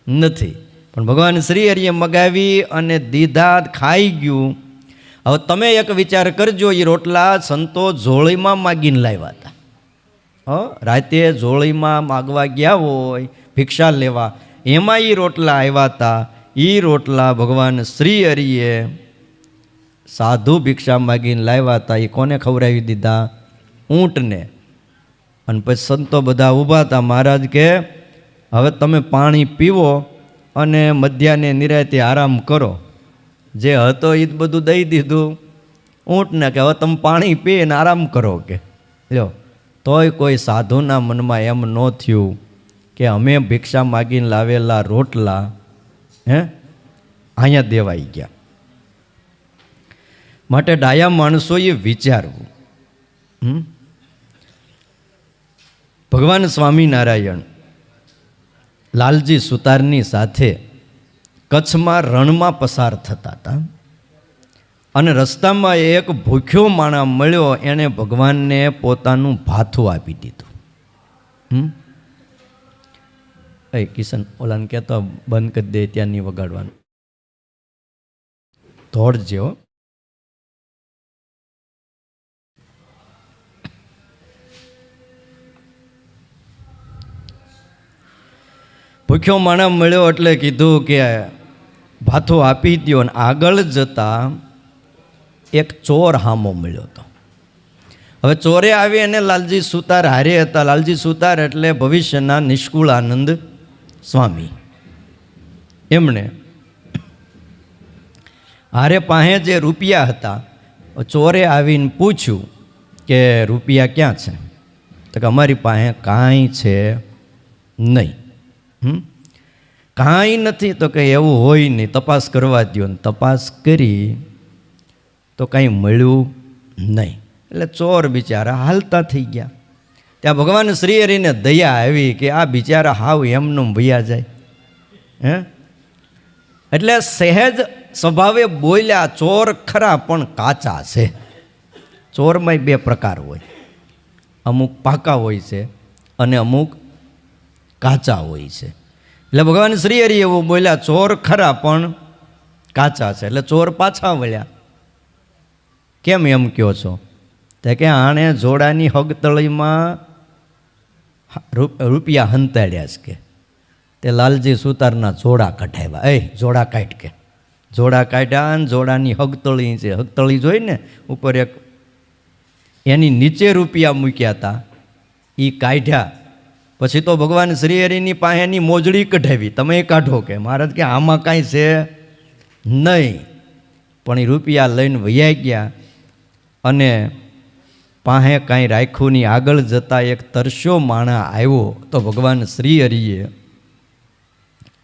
નથી. પણ ભગવાન શ્રી હરિએ મગાવી અને દીધા, ખાઈ ગયું. હવે તમે એક વિચાર કરજો, એ રોટલા સંતો જોળીમાં માગીને લાવ્યા હતા. રાતે જોળીમાં માગવા ગયા હોય ભિક્ષા લેવા, એમાં એ રોટલા આવ્યા હતા. એ રોટલા ભગવાન શ્રી હરિએ સાધુ ભિક્ષા માગીને લાવ્યા હતા. એ કોને ખવડાવી દીધા? ઊંટને. અને પછી સંતો બધા ઊભા હતા. મહારાજ કે હવે તમે પાણી પીવો અને મધ્યાહને નિરાંતે આરામ કરો. જે હતો એ જ બધું દઈ દીધું ઊંટને કે હવે તમે પાણી પીને આરામ કરો. કે લ્યો, તોય કોઈ સાધુના મનમાં એમ ન થયું કે અમે ભિક્ષા માગીને લાવેલા રોટલા અહીંયા દેવાઈ ગયા. માટે ડાયા માણસોએ વિચારવું. ભગવાન સ્વામિનારાયણ લાલજી સુતારની સાથે કચ્છમાં રણમાં પસાર થતા હતા અને રસ્તામાં એક ભૂખ્યો માણસ મળ્યો. એણે ભગવાનને પોતાનું ભાથું આપી દીધું. કિશન ઓલાને કહેતો બંધ કરી દે, ત્યાં નહીં વગાડવાનું, દોડજો. ભૂખ્યો માણસ મળ્યો એટલે કીધું કે ભાથું આપી દો. અને આગળ જતા એક ચોર હામો મળ્યો હતો. હવે ચોરે આવી અને લાલજી સુતાર હારે હતા. લાલજી સુતાર એટલે ભવિષ્યના નિષ્કુળાનંદ સ્વામી. એમણે હારે પાસે જે રૂપિયા હતા, ચોરે આવીને પૂછ્યું કે રૂપિયા ક્યાં છે? તો કે અમારી પાસે કાંઈ છે નહીં. કાંઈ નથી? તો કે એવું હોય નહીં, તપાસ કરવા દો. ને તપાસ કરી તો કાંઈ મળ્યું નહીં. એટલે ચોર બિચારા હાલતા થઈ ગયા. ત્યાં ભગવાન શ્રી હરિને દયા આવી કે આ બિચારા હાવ એમનું ભૈયા જાય. એટલે સહેજ સ્વભાવે બોલ્યા, ચોર ખરા પણ કાચા છે. ચોરમાં 2 પ્રકાર હોય, અમુક પાકા હોય છે અને અમુક કાચા હોય છે. એટલે ભગવાન શ્રી હરિ એવું બોલ્યા, ચોર ખરા પણ કાચા છે. એટલે ચોર પાછા વળ્યા. કેમ એમ કહો છો? તો કે આણે જોડાની હગતળીમાં રૂપિયા હંતાડ્યા છે. કે તે લાલજી સુતારના જોડા કઢાવ્યા. જોડા કાઢ કે જોડા કાઢ્યા ને જોડાની હગતળી છે, હગતળી જોઈ ને ઉપર એક એની નીચે રૂપિયા મૂક્યા હતા, એ કાઢ્યા. પછી તો ભગવાન શ્રીહરિની પાસેની મોજડી કઢાવી. તમે કાઢો કે મહારાજ કે આમાં કાંઈ છે નહીં, પણ એ રૂપિયા લઈને વૈયા ગયા. અને પાસે કાંઈ રાખ્યું નહીં. આગળ જતાં એક તરસ્યો માણા આવ્યો તો ભગવાન શ્રીહરિએ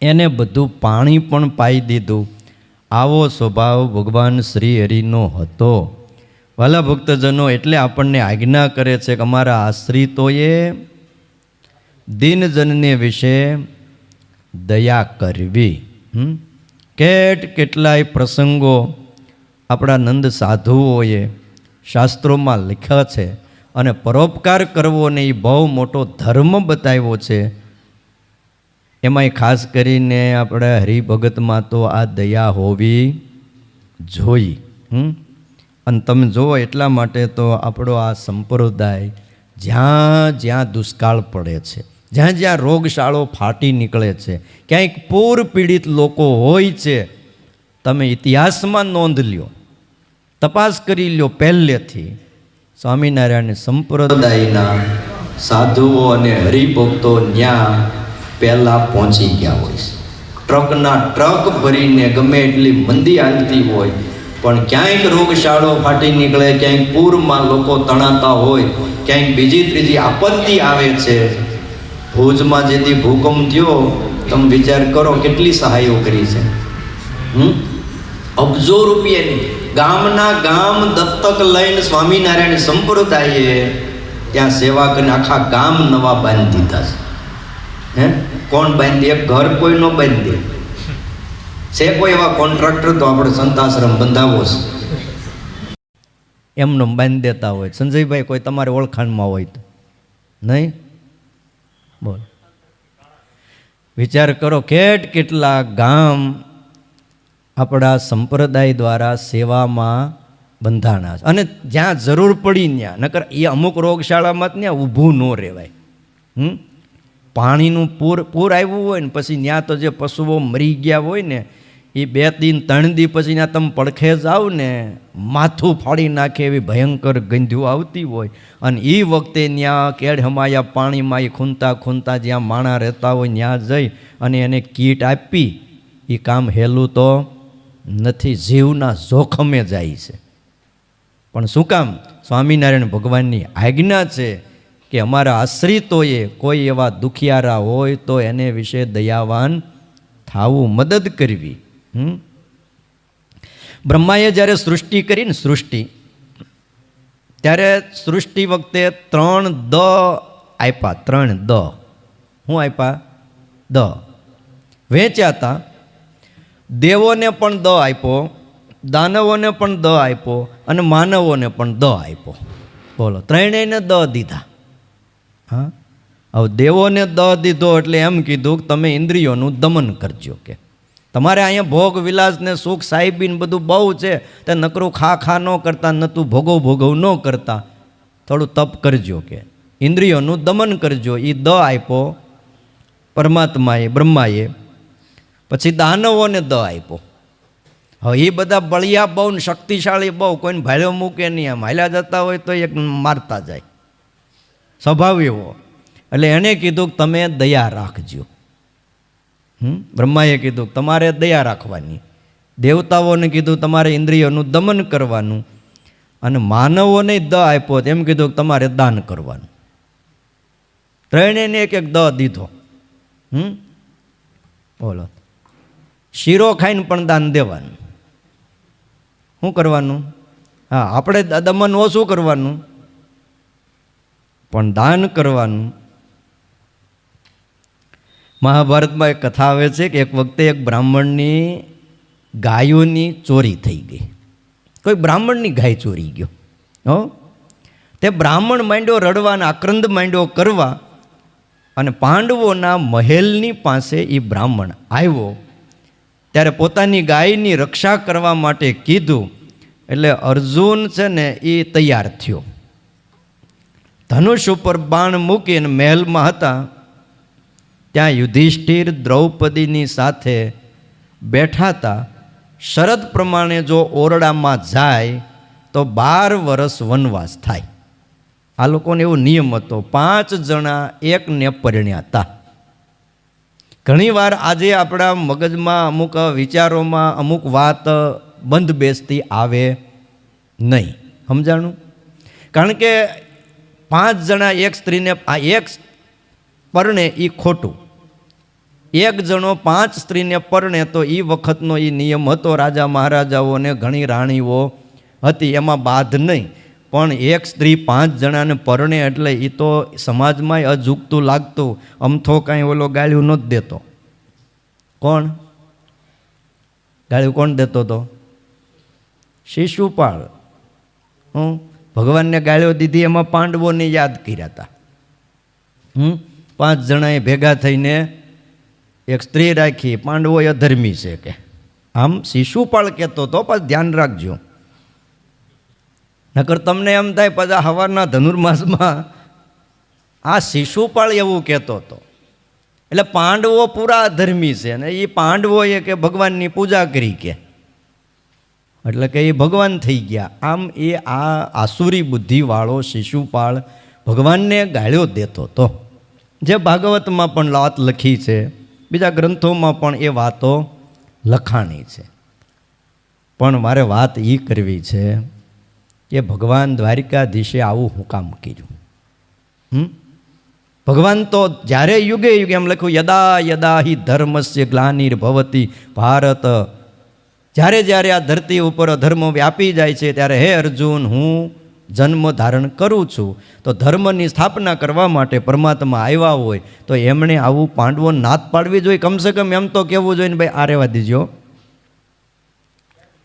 એને બધું પાણી પણ પાઈ દીધું. આવો સ્વભાવ ભગવાન શ્રીહરિનો હતો. વાલા ભક્તજનો, એટલે આપણને આજ્ઞા કરે છે કે અમારા આશ્રિતોએ દીનજનને વિશે દયા કરવી. કેટલાય પ્રસંગો આપણા નંદ સાધુઓએ શાસ્ત્રોમાં લખ્યા છે, અને પરોપકાર કરવો ને એ બહુ મોટો ધર્મ બતાવ્યો છે. એમાંય ખાસ કરીને આપણે હરિભગતમાં તો આ દયા હોવી જોઈ. અને તમે જુઓ, એટલા માટે તો આપણો આ સંપ્રદાય જ્યાં જ્યાં દુષ્કાળ પડે છે, જ્યાં જ્યાં રોગશાળો ફાટી નીકળે છે, ક્યાંક પૂર પીડિત લોકો હોય છે, તમે ઇતિહાસમાં નોંધ લ્યો, તપાસ કરી લ્યો. પહેલેથી સ્વામિનારાયણ સંપ્રદાયના સાધુઓ અને હરિભક્તો ત્યાં પહેલાં પહોંચી ગયા હોય છે. ટ્રકના ટ્રક ભરીને ગમે એટલી મંદી હાલતી હોય, પણ ક્યાંક રોગશાળો ફાટી નીકળે, ક્યાંક પૂરમાં લોકો તણાતા હોય, ક્યાંક બીજી ત્રીજી આપત્તિ આવે છે. ભુજમાં જેથી ભૂકંપ થયો, તમે વિચાર કરો કેટલી સહાયો કરી છે. અબજો રૂપિયાની ગામના ગામ દત્તક લઈને સ્વામિનારાયણ સંપ્રદાયે ત્યાં સેવા કરીને આખા ગામ નવા બાંધી દીધા છે. કોણ બાંધી? એક ઘર કોઈ ન બાંધી છે. કોઈ એવા કોન્ટ્રાક્ટર તો આપણે સંતાશ્રમ બંધાવો છે, એમનો બાંધી દેતા હોય. સંજયભાઈ કોઈ તમારે ઓળખાણમાં હોય તો નહીં? બોલ, વિચાર કરો કેટલા ગામ આપણા સંપ્રદાય દ્વારા સેવામાં બંધાણા છે. અને જ્યાં જરૂર પડી ત્યાં, નકર એ અમુક રોગશાળામાં ત્યાં ઊભું ન રહેવાય. પાણીનું પૂર આવ્યું હોય ને પછી ત્યાં તો જે પશુઓ મરી ગયા હોય ને, એ 2 દિન 3 દી પછી ત્યાં તમે પડખે જાઓ ને, માથું ફાડી નાખે એવી ભયંકર ગંધ્યું આવતી હોય. અને એ વખતે ત્યાં કેળ હમાયા પાણીમાં એ ખૂંતા જ્યાં માણા રહેતા હોય ત્યાં જઈ અને એને કીટ આપી, એ કામ હેલું તો નથી, જીવના જોખમે જાય છે. પણ શું કામ? સ્વામિનારાયણ ભગવાનની આજ્ઞા છે કે અમારા આશ્રિતોએ કોઈ એવા દુખિયારા હોય તો એને વિશે દયાવાન થાવું, મદદ કરવી. બ્રહ્માએ જ્યારે સૃષ્ટિ કરી ને, ત્યારે સૃષ્ટિ વખતે 3 દ આપ્યા. 3 દ શું આપ્યા? દ વેચ્યા હતા. દેવોને પણ દ આપ્યો, દાનવોને પણ દ આપ્યો, અને માનવોને પણ દ આપ્યો. બોલો, ત્રણેયને દ દીધા. હા, હવે દેવોને દ દીધો એટલે એમ કીધું કે તમે ઇન્દ્રિયોનું દમન કરજો. કે તમારે અહીંયા ભોગ વિલાસ ને સુખ સાહેબીને બધું બહુ છે, તે નકરું ખા ન કરતા, નતું ભોગવ ન કરતા, થોડું તપ કરજો. કે ઇન્દ્રિયોનું દમન કરજો. એ દ આપ્યો પરમાત્માએ, બ્રહ્માએ. પછી દાનવોને દ આપ્યો. હવે એ બધા બળિયા બહુ ને શક્તિશાળી બહુ, કોઈને ભાડ્યો મૂકે નહીં, આમ હાલ્યા જતા હોય તો એક મારતા જાય, સ્વભાવ એવો. એટલે એણે કીધું કે તમે દયા રાખજો. બ્રહ્માએ કીધું તમારે દયા રાખવાની. દેવતાઓને કીધું તમારે ઇન્દ્રિયોનું દમન કરવાનું. અને માનવોને દ આપ્યો, એમ કીધું કે તમારે દાન કરવાનું. ત્રણેયને એક દ દીધો. બોલો, શીરો ખાઈને પણ દાન દેવાનું. શું કરવાનું? હા, આપણે દમન ઓછું કરવાનું, પણ દાન કરવાનું. મહાભારતમાં એક કથા આવે છે કે એક વખતે એક બ્રાહ્મણની ગાયોની ચોરી થઈ ગઈ. કોઈ બ્રાહ્મણની ગાય ચોરી ગયો. તે બ્રાહ્મણ માંડ્યો રડવા અને આક્રંદ માંડ્યો કરવા. અને પાંડવોના મહેલની પાસે એ બ્રાહ્મણ આવ્યો ત્યારે પોતાની ગાયની રક્ષા કરવા માટે કીધું. એટલે અર્જુન છે ને એ તૈયાર થયો, ધનુષ ઉપર બાણ મૂકીને મહેલમાં હતા ત્યાં યુધિષ્ઠિર દ્રૌપદીની સાથે બેઠા હતા. શરત પ્રમાણે જો ઓરડામાં જાય તો 12 વર્ષ વનવાસ થાય. આ લોકોને એવો નિયમ હતો. 5 જણા એકને પરણ્યા હતા. ઘણીવાર આજે આપણા મગજમાં અમુક વિચારોમાં અમુક વાત બંધ બેસતી આવે નહીં. સમજાણું? કારણ કે 5 જણા એક સ્ત્રીને એક પરણે એ ખોટું. એક જણો 5 સ્ત્રીને પરણે તો એ વખતનો એ નિયમ હતો. રાજા મહારાજાઓને ઘણી રાણીઓ હતી, એમાં બાદ નહીં. પણ એક સ્ત્રી 5 જણાને પરણે એટલે એ તો સમાજમાં અજુગતું લાગતું. અમથો કાંઈ ઓલો ગાળ્યું નહોતો દેતો. કોણ ગાળ્યું કોણ દેતો હતો? શિશુપાળ. ભગવાનને ગાળ્યો દીધી એમાં પાંડવોને યાદ કર્યા હતા. 5 જણાએ ભેગા થઈને એક સ્ત્રી રાખી. પાંડવો અધર્મી છે કે આમ શિશુપાળ કહેતો હતો. પણ ધ્યાન રાખજો, નકર તમને એમ થાય પાછા સવારના ધનુર્માસમાં આ શિશુપાળ એવું કહેતો હતો. એટલે પાંડવો પૂરા અધર્મી છે ને એ પાંડવોએ કે ભગવાનની પૂજા કરી કે એટલે કે એ ભગવાન થઈ ગયા. આમ એ આ આસુરી બુદ્ધિવાળો શિશુપાળ ભગવાનને ગાળ્યો દેતો હતો. જે ભાગવતમાં પણ વાત લખી છે, બીજા ગ્રંથોમાં પણ એ વાતો લખાણી છે. પણ મારે વાત એ કરવી છે કે ભગવાન દ્વારિકાધીશે આવું હું કામ કર્યું? ભગવાન તો જ્યારે યુગે યુગે એમ લખ્યું, યદા યદા હિ ધર્મસ્ય ગ્લાનિર્ભવતિ ભારત. જ્યારે જ્યારે આ ધરતી ઉપર અધર્મ વ્યાપી જાય છે ત્યારે હે અર્જુન હું જન્મ ધારણ કરું છું. તો ધર્મની સ્થાપના કરવા માટે પરમાત્મા આવ્યા હોય તો એમણે આવું પાંડવોને નાત પાડવી જોઈએ. કમસે કમ એમ તો કહેવું જોઈએ ને ભાઈ આ રહેવા દીજો.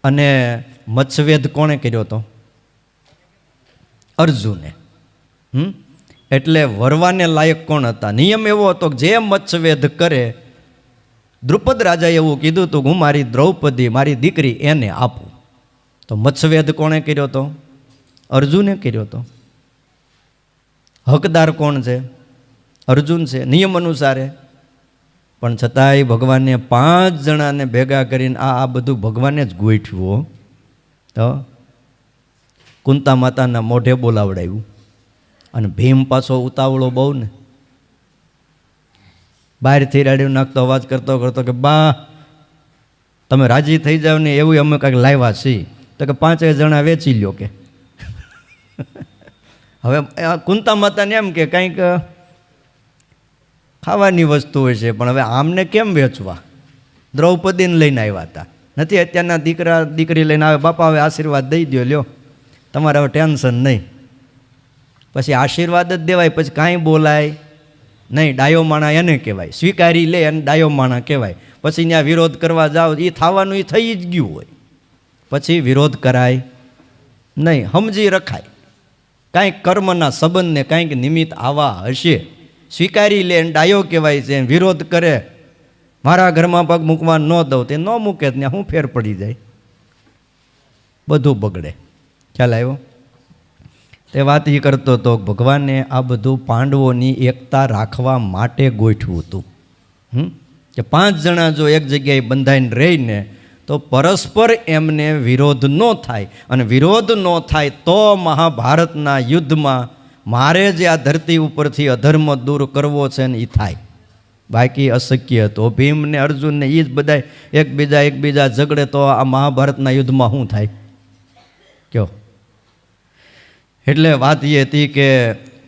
અને મત્સ્યવેદ કોણે કર્યો હતો? અર્જુને. એટલે વરવાને લાયક કોણ હતા? નિયમ એવો હતો કે જે મત્સ્યવેદ કરે, દ્રુપદ રાજાએ એવું કીધું હતું હું મારી દ્રૌપદી મારી દીકરી એને આપું. તો મત્સ્યવેદ કોણે કર્યો હતો? અર્જુને કર્યો હતો. હકદાર કોણ છે? અર્જુન છે નિયમ અનુસારે. પણ છતાંય ભગવાને 5 જણાને ભેગા કરીને આ બધું ભગવાને જ ગોઠવ્યું. તો કુંતા માતાના મોઢે બોલાવડાવ્યું. અને ભીમ પાછો ઉતાવળો બહુ ને, બહારથી રાડ્યું નાખતો અવાજ કરતો કરતો કે બા તમે રાજી થઈ જાવ ને એવું અમે કાંઈક લાવ્યા છીએ. તો કે 5 જણા વેચી લ્યો કે. હવે કુંતા માતાને એમ કે કંઈક ખાવાની વસ્તુ હોય છે, પણ હવે આમને કેમ વેચવા? દ્રૌપદીને લઈને આવ્યા હતા. નથી અત્યારના દીકરા દીકરી લઈને આવે, બાપા હવે આશીર્વાદ દઈ દો, લ્યો તમારે હવે ટેન્શન નહીં. પછી આશીર્વાદ જ દેવાય, પછી કાંઈ બોલાય નહીં. ડાયો માણા એને કહેવાય, સ્વીકારી લે અને ડાયો માણા કહેવાય. પછી ત્યાં વિરોધ કરવા જાઓ એ થવાનું એ થઈ જ ગયું હોય, પછી વિરોધ કરાય નહીં, સમજી રખાય. કાંઈક કર્મના સંબંધને કાંઈક નિમિત્ત આવા હશે, સ્વીકારી લે અને ડાયો કહેવાય છે. વિરોધ કરે, મારા ઘરમાં પગ મૂકવા ન દઉં, તે ન મૂકે ત્યાં શું ફેર પડી જાય? બધું બગડે. ખ્યાલ આવ્યો? તે વાત એ કરતો હતો ભગવાને આ બધું પાંડવોની એકતા રાખવા માટે ગોઠવું હતું. કે 5 જણા જો એક જગ્યાએ બંધાઈને રહીને તો પરસ્પર એમને વિરોધ ન થાય. અને વિરોધ ન થાય તો મહાભારતના યુદ્ધમાં મારે જે આ ધરતી ઉપરથી અધર્મ દૂર કરવો છે ને એ થાય, બાકી અશક્ય હતો. ભીમ ને અર્જુન ને એ જ બધા એકબીજા ઝઘડે તો આ મહાભારતના યુદ્ધમાં શું થાય કયો? એટલે વાત એ હતી કે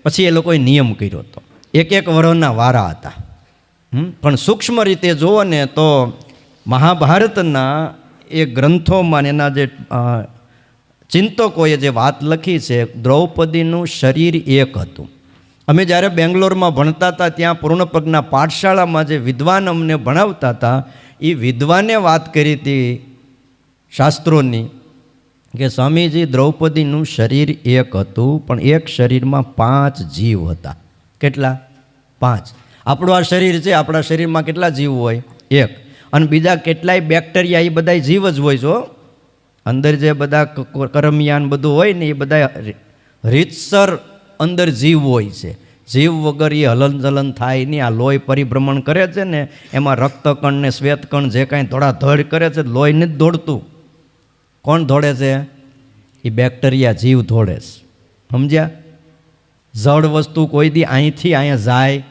પછી એ લોકોએ નિયમ કર્યો હતો, 1 વર્ષના વારા હતા. પણ સૂક્ષ્મ રીતે જુઓ ને તો મહાભારતના એ ગ્રંથોમાં એના જે ચિંતકોએ જે વાત લખી છે, દ્રૌપદીનું શરીર એક હતું. અમે જ્યારે બેંગ્લોરમાં ભણતા હતા ત્યાં પૂર્ણપ્રજ્ઞા પાઠશાળામાં જે વિદ્વાન અમને ભણાવતા હતા એ વિદ્વાને વાત કરી હતી શાસ્ત્રોની કે સ્વામીજી દ્રૌપદીનું શરીર એક હતું પણ એક શરીરમાં 5 જીવ હતા. કેટલા? 5. આપણું આ શરીર છે, આપણા શરીરમાં કેટલા જીવ હોય? 1. અને બીજા કેટલાય બેક્ટેરિયા એ બધા જીવ જ હોય છો. અંદર જે બધા કરમિયાન બધું હોય ને એ બધા રીતસર અંદર જીવ હોય છે. જીવ વગર એ હલનચલન થાય નહીં. આ લોહી પરિભ્રમણ કરે છે ને, એમાં રક્તકણ ને શ્વેતકણ જે કાંઈ ધોળાધડ કરે છે, લોહી નથી દોડતું. કોણ દોડે છે? એ બેક્ટેરિયા જીવ દોડે છે. સમજ્યા? જડ વસ્તુ કોઈ દી અહીંથી અહીંયા જાય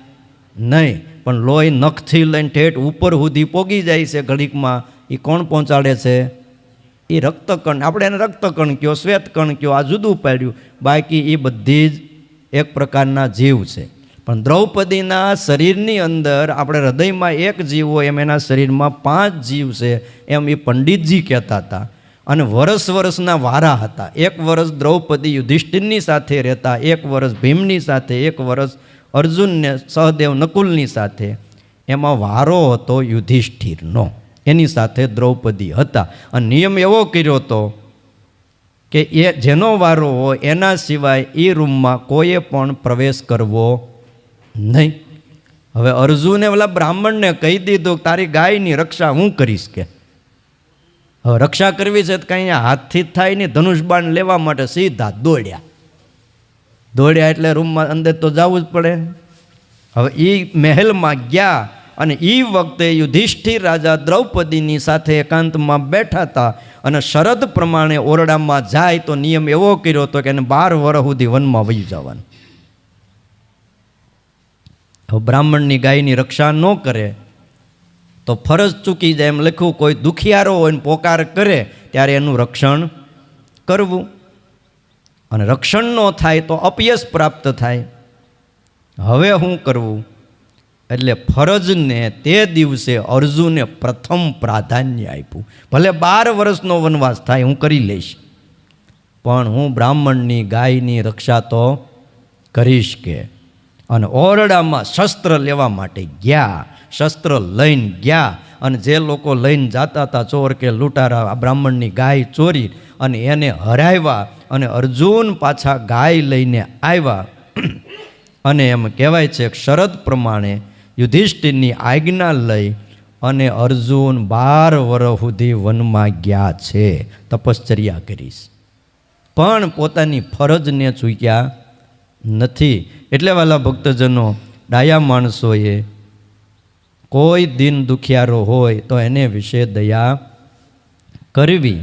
નહીં, પણ લોહી નખથી લઈને ઠેઠ ઉપર સુધી પોગી જાય છે ઘડીકમાં. એ કોણ પહોંચાડે છે? એ રક્તકણ. આપણે એને રક્તકણ કયો, શ્વેતકણ કયો, આ જુદું પાડ્યું. બાકી એ બધી જ એક પ્રકારના જીવ છે. પણ દ્રૌપદીના શરીરની અંદર આપણે હૃદયમાં એક જીવ હોય એમ એના શરીરમાં 5 જીવ છે, એમ એ પંડિતજી કહેતા હતા. અને વર્ષના વારા હતા. 1 વર્ષ દ્રૌપદી યુધિષ્ઠિરની સાથે રહેતા, 1 વર્ષ ભીમની સાથે, 1 વર્ષ અર્જુનને સહદેવ નકુલની સાથે. એમાં વારો હતો યુધિષ્ઠિરનો, એની સાથે દ્રૌપદી હતા. અને નિયમ એવો કર્યો હતો કે એ જેનો વારો હોય એના સિવાય એ રૂમમાં કોઈએ પણ પ્રવેશ કરવો નહીં. હવે અર્જુને ઓલા બ્રાહ્મણને કહી દીધું કે તારી ગાયની રક્ષા હું કરીશ. કે હવે રક્ષા કરવી છે તો કાંઈ હાથથી જ થાય નહીં. ધનુષબાણ લેવા માટે સીધા દોડ્યા એટલે રૂમમાં અંદર તો જવું જ પડે. હવે એ મહેલમાં ગયા અને એ વખતે યુધિષ્ઠિર રાજા દ્રૌપદીની સાથે એકાંતમાં બેઠા હતા. અને શરત પ્રમાણે ઓરડામાં જાય તો નિયમ એવો કર્યો હતો કે એને 12 વર્ષ સુધી વનમાં વહી જવાનું. હવે બ્રાહ્મણની ગાયની રક્ષા ન કરે તો ફરજ ચૂકી જાય એમ લખ્યું. કોઈ દુખિયારો હોય ને પોકાર કરે ત્યારે એનું રક્ષણ કરવું. અને રક્ષણ ન થાય તો અપયશ પ્રાપ્ત થાય. હવે શું કરવું? એટલે ફરજને તે દિવસે અર્જુને પ્રથમ પ્રાધાન્ય આપ્યું. ભલે 12 વર્ષનો વનવાસ થાય, હું કરી લઈશ, પણ હું બ્રાહ્મણની ગાયની રક્ષા તો કરીશ. કે અને ઓરડામાં શસ્ત્ર લેવા માટે ગયા. શસ્ત્ર લઈને ગયા અને જે લોકો લઈને જતા હતા, ચોર કે લૂંટારા, આ બ્રાહ્મણની ગાય ચોરી અને એને હરાવ્યા. અને અર્જુન પાછા ગાય લઈને આવ્યા. અને એમ કહેવાય છે શરત પ્રમાણે યુધિષ્ઠિરની આજ્ઞા લઈ અને અર્જુન 12 વર્ષ સુધી વનમાં ગયા છે, તપશ્ચર્યા કરીશ, પણ પોતાની ફરજને ચૂક્યા નથી. એટલે વાલા ભક્તજનો, ડાયા માણસોએ કોઈ દિન દુખિયારો હોય તો એને વિશે દયા કરવી.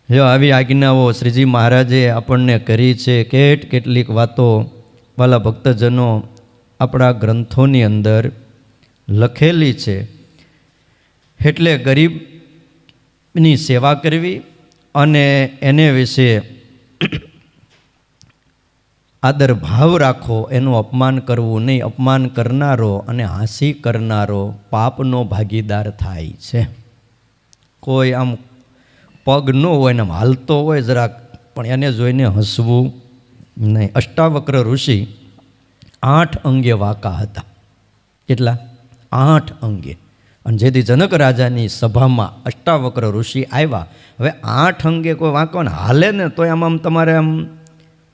જો આવી આજ્ઞાઓ શ્રીજી મહારાજે આપણને કરી છે. કેટલીક વાતો વાલા ભક્તજનો આપણા ગ્રંથોની અંદર લખેલી છે. એટલે ગરીબની સેવા કરવી અને એને વિશે આદર ભાવ રાખો, એનું અપમાન કરવું નહીં. અપમાન કરનારો અને હાંસી કરનારો પાપનો ભાગીદાર થાય છે. કોઈ આમ પગ ન હોય ને હાલતો હોય જરાક, પણ એને જોઈને હસવું નહીં. અષ્ટાવક્ર ઋષિ 8 અંગે વાંકા હતા. કેટલા? 8 અંગે. અને જેથી જનક રાજાની સભામાં અષ્ટાવક્ર ઋષિ આવ્યા. હવે 8 અંગે કોઈ વાંકો ને હાલે ને તો આમ તમારે આમ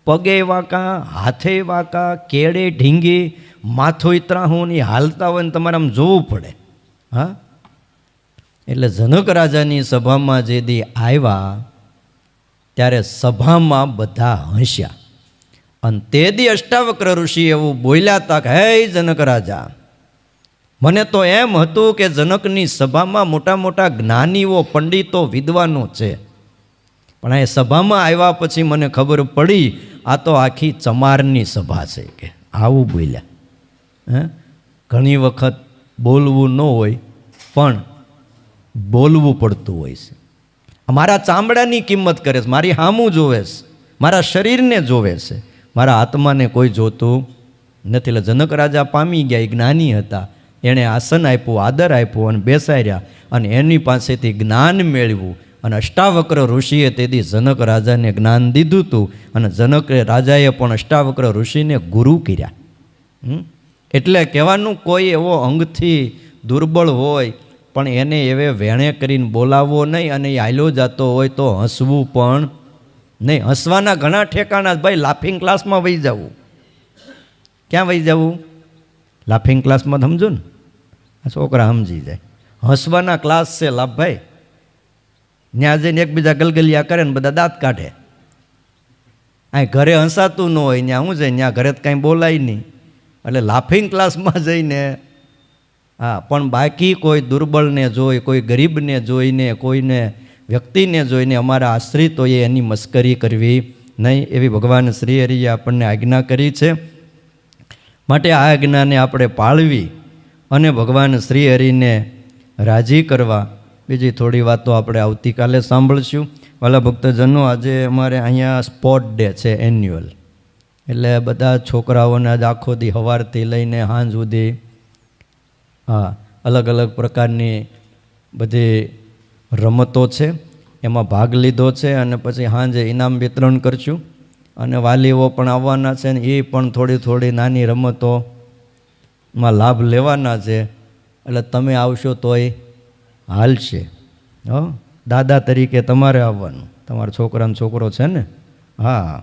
પગે વાંકા, હાથે વાંકા, કેળે ઢીંગી, માથું ત્રાહું ની હાલતા હોય ને તમારે આમ જોવું પડે. હા, એટલે જનક રાજાની સભામાં જે દી આવ્યા ત્યારે સભામાં બધા હસ્યા. અને તે દી અષ્ટાવક્ર ઋષિ એવું બોલ્યા હતા કે હે જનક રાજા, મને તો એમ હતું કે જનકની સભામાં મોટા મોટા જ્ઞાનીઓ, પંડિતો, વિદ્વાનો છે, પણ એ સભામાં આવ્યા પછી મને ખબર પડી આ તો આખી ચમારની સભા છે. કે આવું બોલ્યા. ઘણી વખત બોલવું ન હોય પણ બોલવું પડતું હોય છે. મારા ચામડાની કિંમત કરે છે, મારી હામું જોવે છે, મારા શરીરને જોવે છે, મારા આત્માને કોઈ જોતું નથી. એટલે જનક રાજા પામી ગયા, જ્ઞાની હતા, એણે આસન આપ્યું, આદર આપ્યો અને બેસાડ્યા અને એની પાસેથી જ્ઞાન મેળવ્યું. અને અષ્ટાવક્ર ઋષિએ તેથી જનક રાજાને જ્ઞાન દીધું હતું અને જનક રાજાએ પણ અષ્ટાવક્ર ઋષિને ગુરુ કર્યા. એટલે કહેવાનું કોઈ એવો અંગથી દુર્બળ હોય પણ એને એવે વેણે કરીને બોલાવવો નહીં, અને એ હાલ્યો જતો હોય તો હસવું પણ નહીં. હસવાના ઘણા ઠેકાણા ભાઈ. લાફિંગ ક્લાસમાં વહી જવું. ક્યાં વહી જવું? લાફિંગ ક્લાસમાં સમજો ને, આ છોકરા સમજી જાય. હસવાના ક્લાસ છે લાભભાઈ. ત્યાં જઈને એકબીજા ગલગલિયા કરે ને બધા દાંત કાઢે. અહીં ઘરે હસાતું ન હોય, ત્યાં શું છે, ત્યાં ઘરે તો કાંઈ બોલાય નહીં. એટલે લાફિંગ ક્લાસમાં જઈને હા, પણ બાકી કોઈ દુર્બળને જોઈ, કોઈ ગરીબને જોઈને, કોઈને વ્યક્તિને જોઈને અમારા આશ્રિતોએ એની મસ્કરી કરવી નહીં, એવી ભગવાન શ્રી હરિએ આપણને આજ્ઞા કરી છે. માટે આ આજ્ઞાને આપણે પાળવી અને ભગવાન શ્રી હરિને રાજી કરવા. બીજી થોડી વાતો આપણે આવતીકાલે સાંભળશું. વાલા ભક્તજનો, આજે અમારે અહીંયા સ્પોર્ટ ડે છે એન્યુઅલ, એટલે બધા છોકરાઓને આજ આખો દી સવારથી લઈને સાંજ સુધી હા અલગ અલગ પ્રકારની બધી રમતો છે એમાં ભાગ લીધો છે, અને પછી સાંજે ઇનામ વિતરણ કરશું. અને વાલીઓ પણ આવવાના છે ને એ પણ થોડી થોડી નાની રમતોમાં લાભ લેવાના છે. એટલે તમે આવશો તોય હાલશે. દાદા તરીકે તમારે આવવાનું, તમારા છોકરાનો છોકરો છે ને. હા.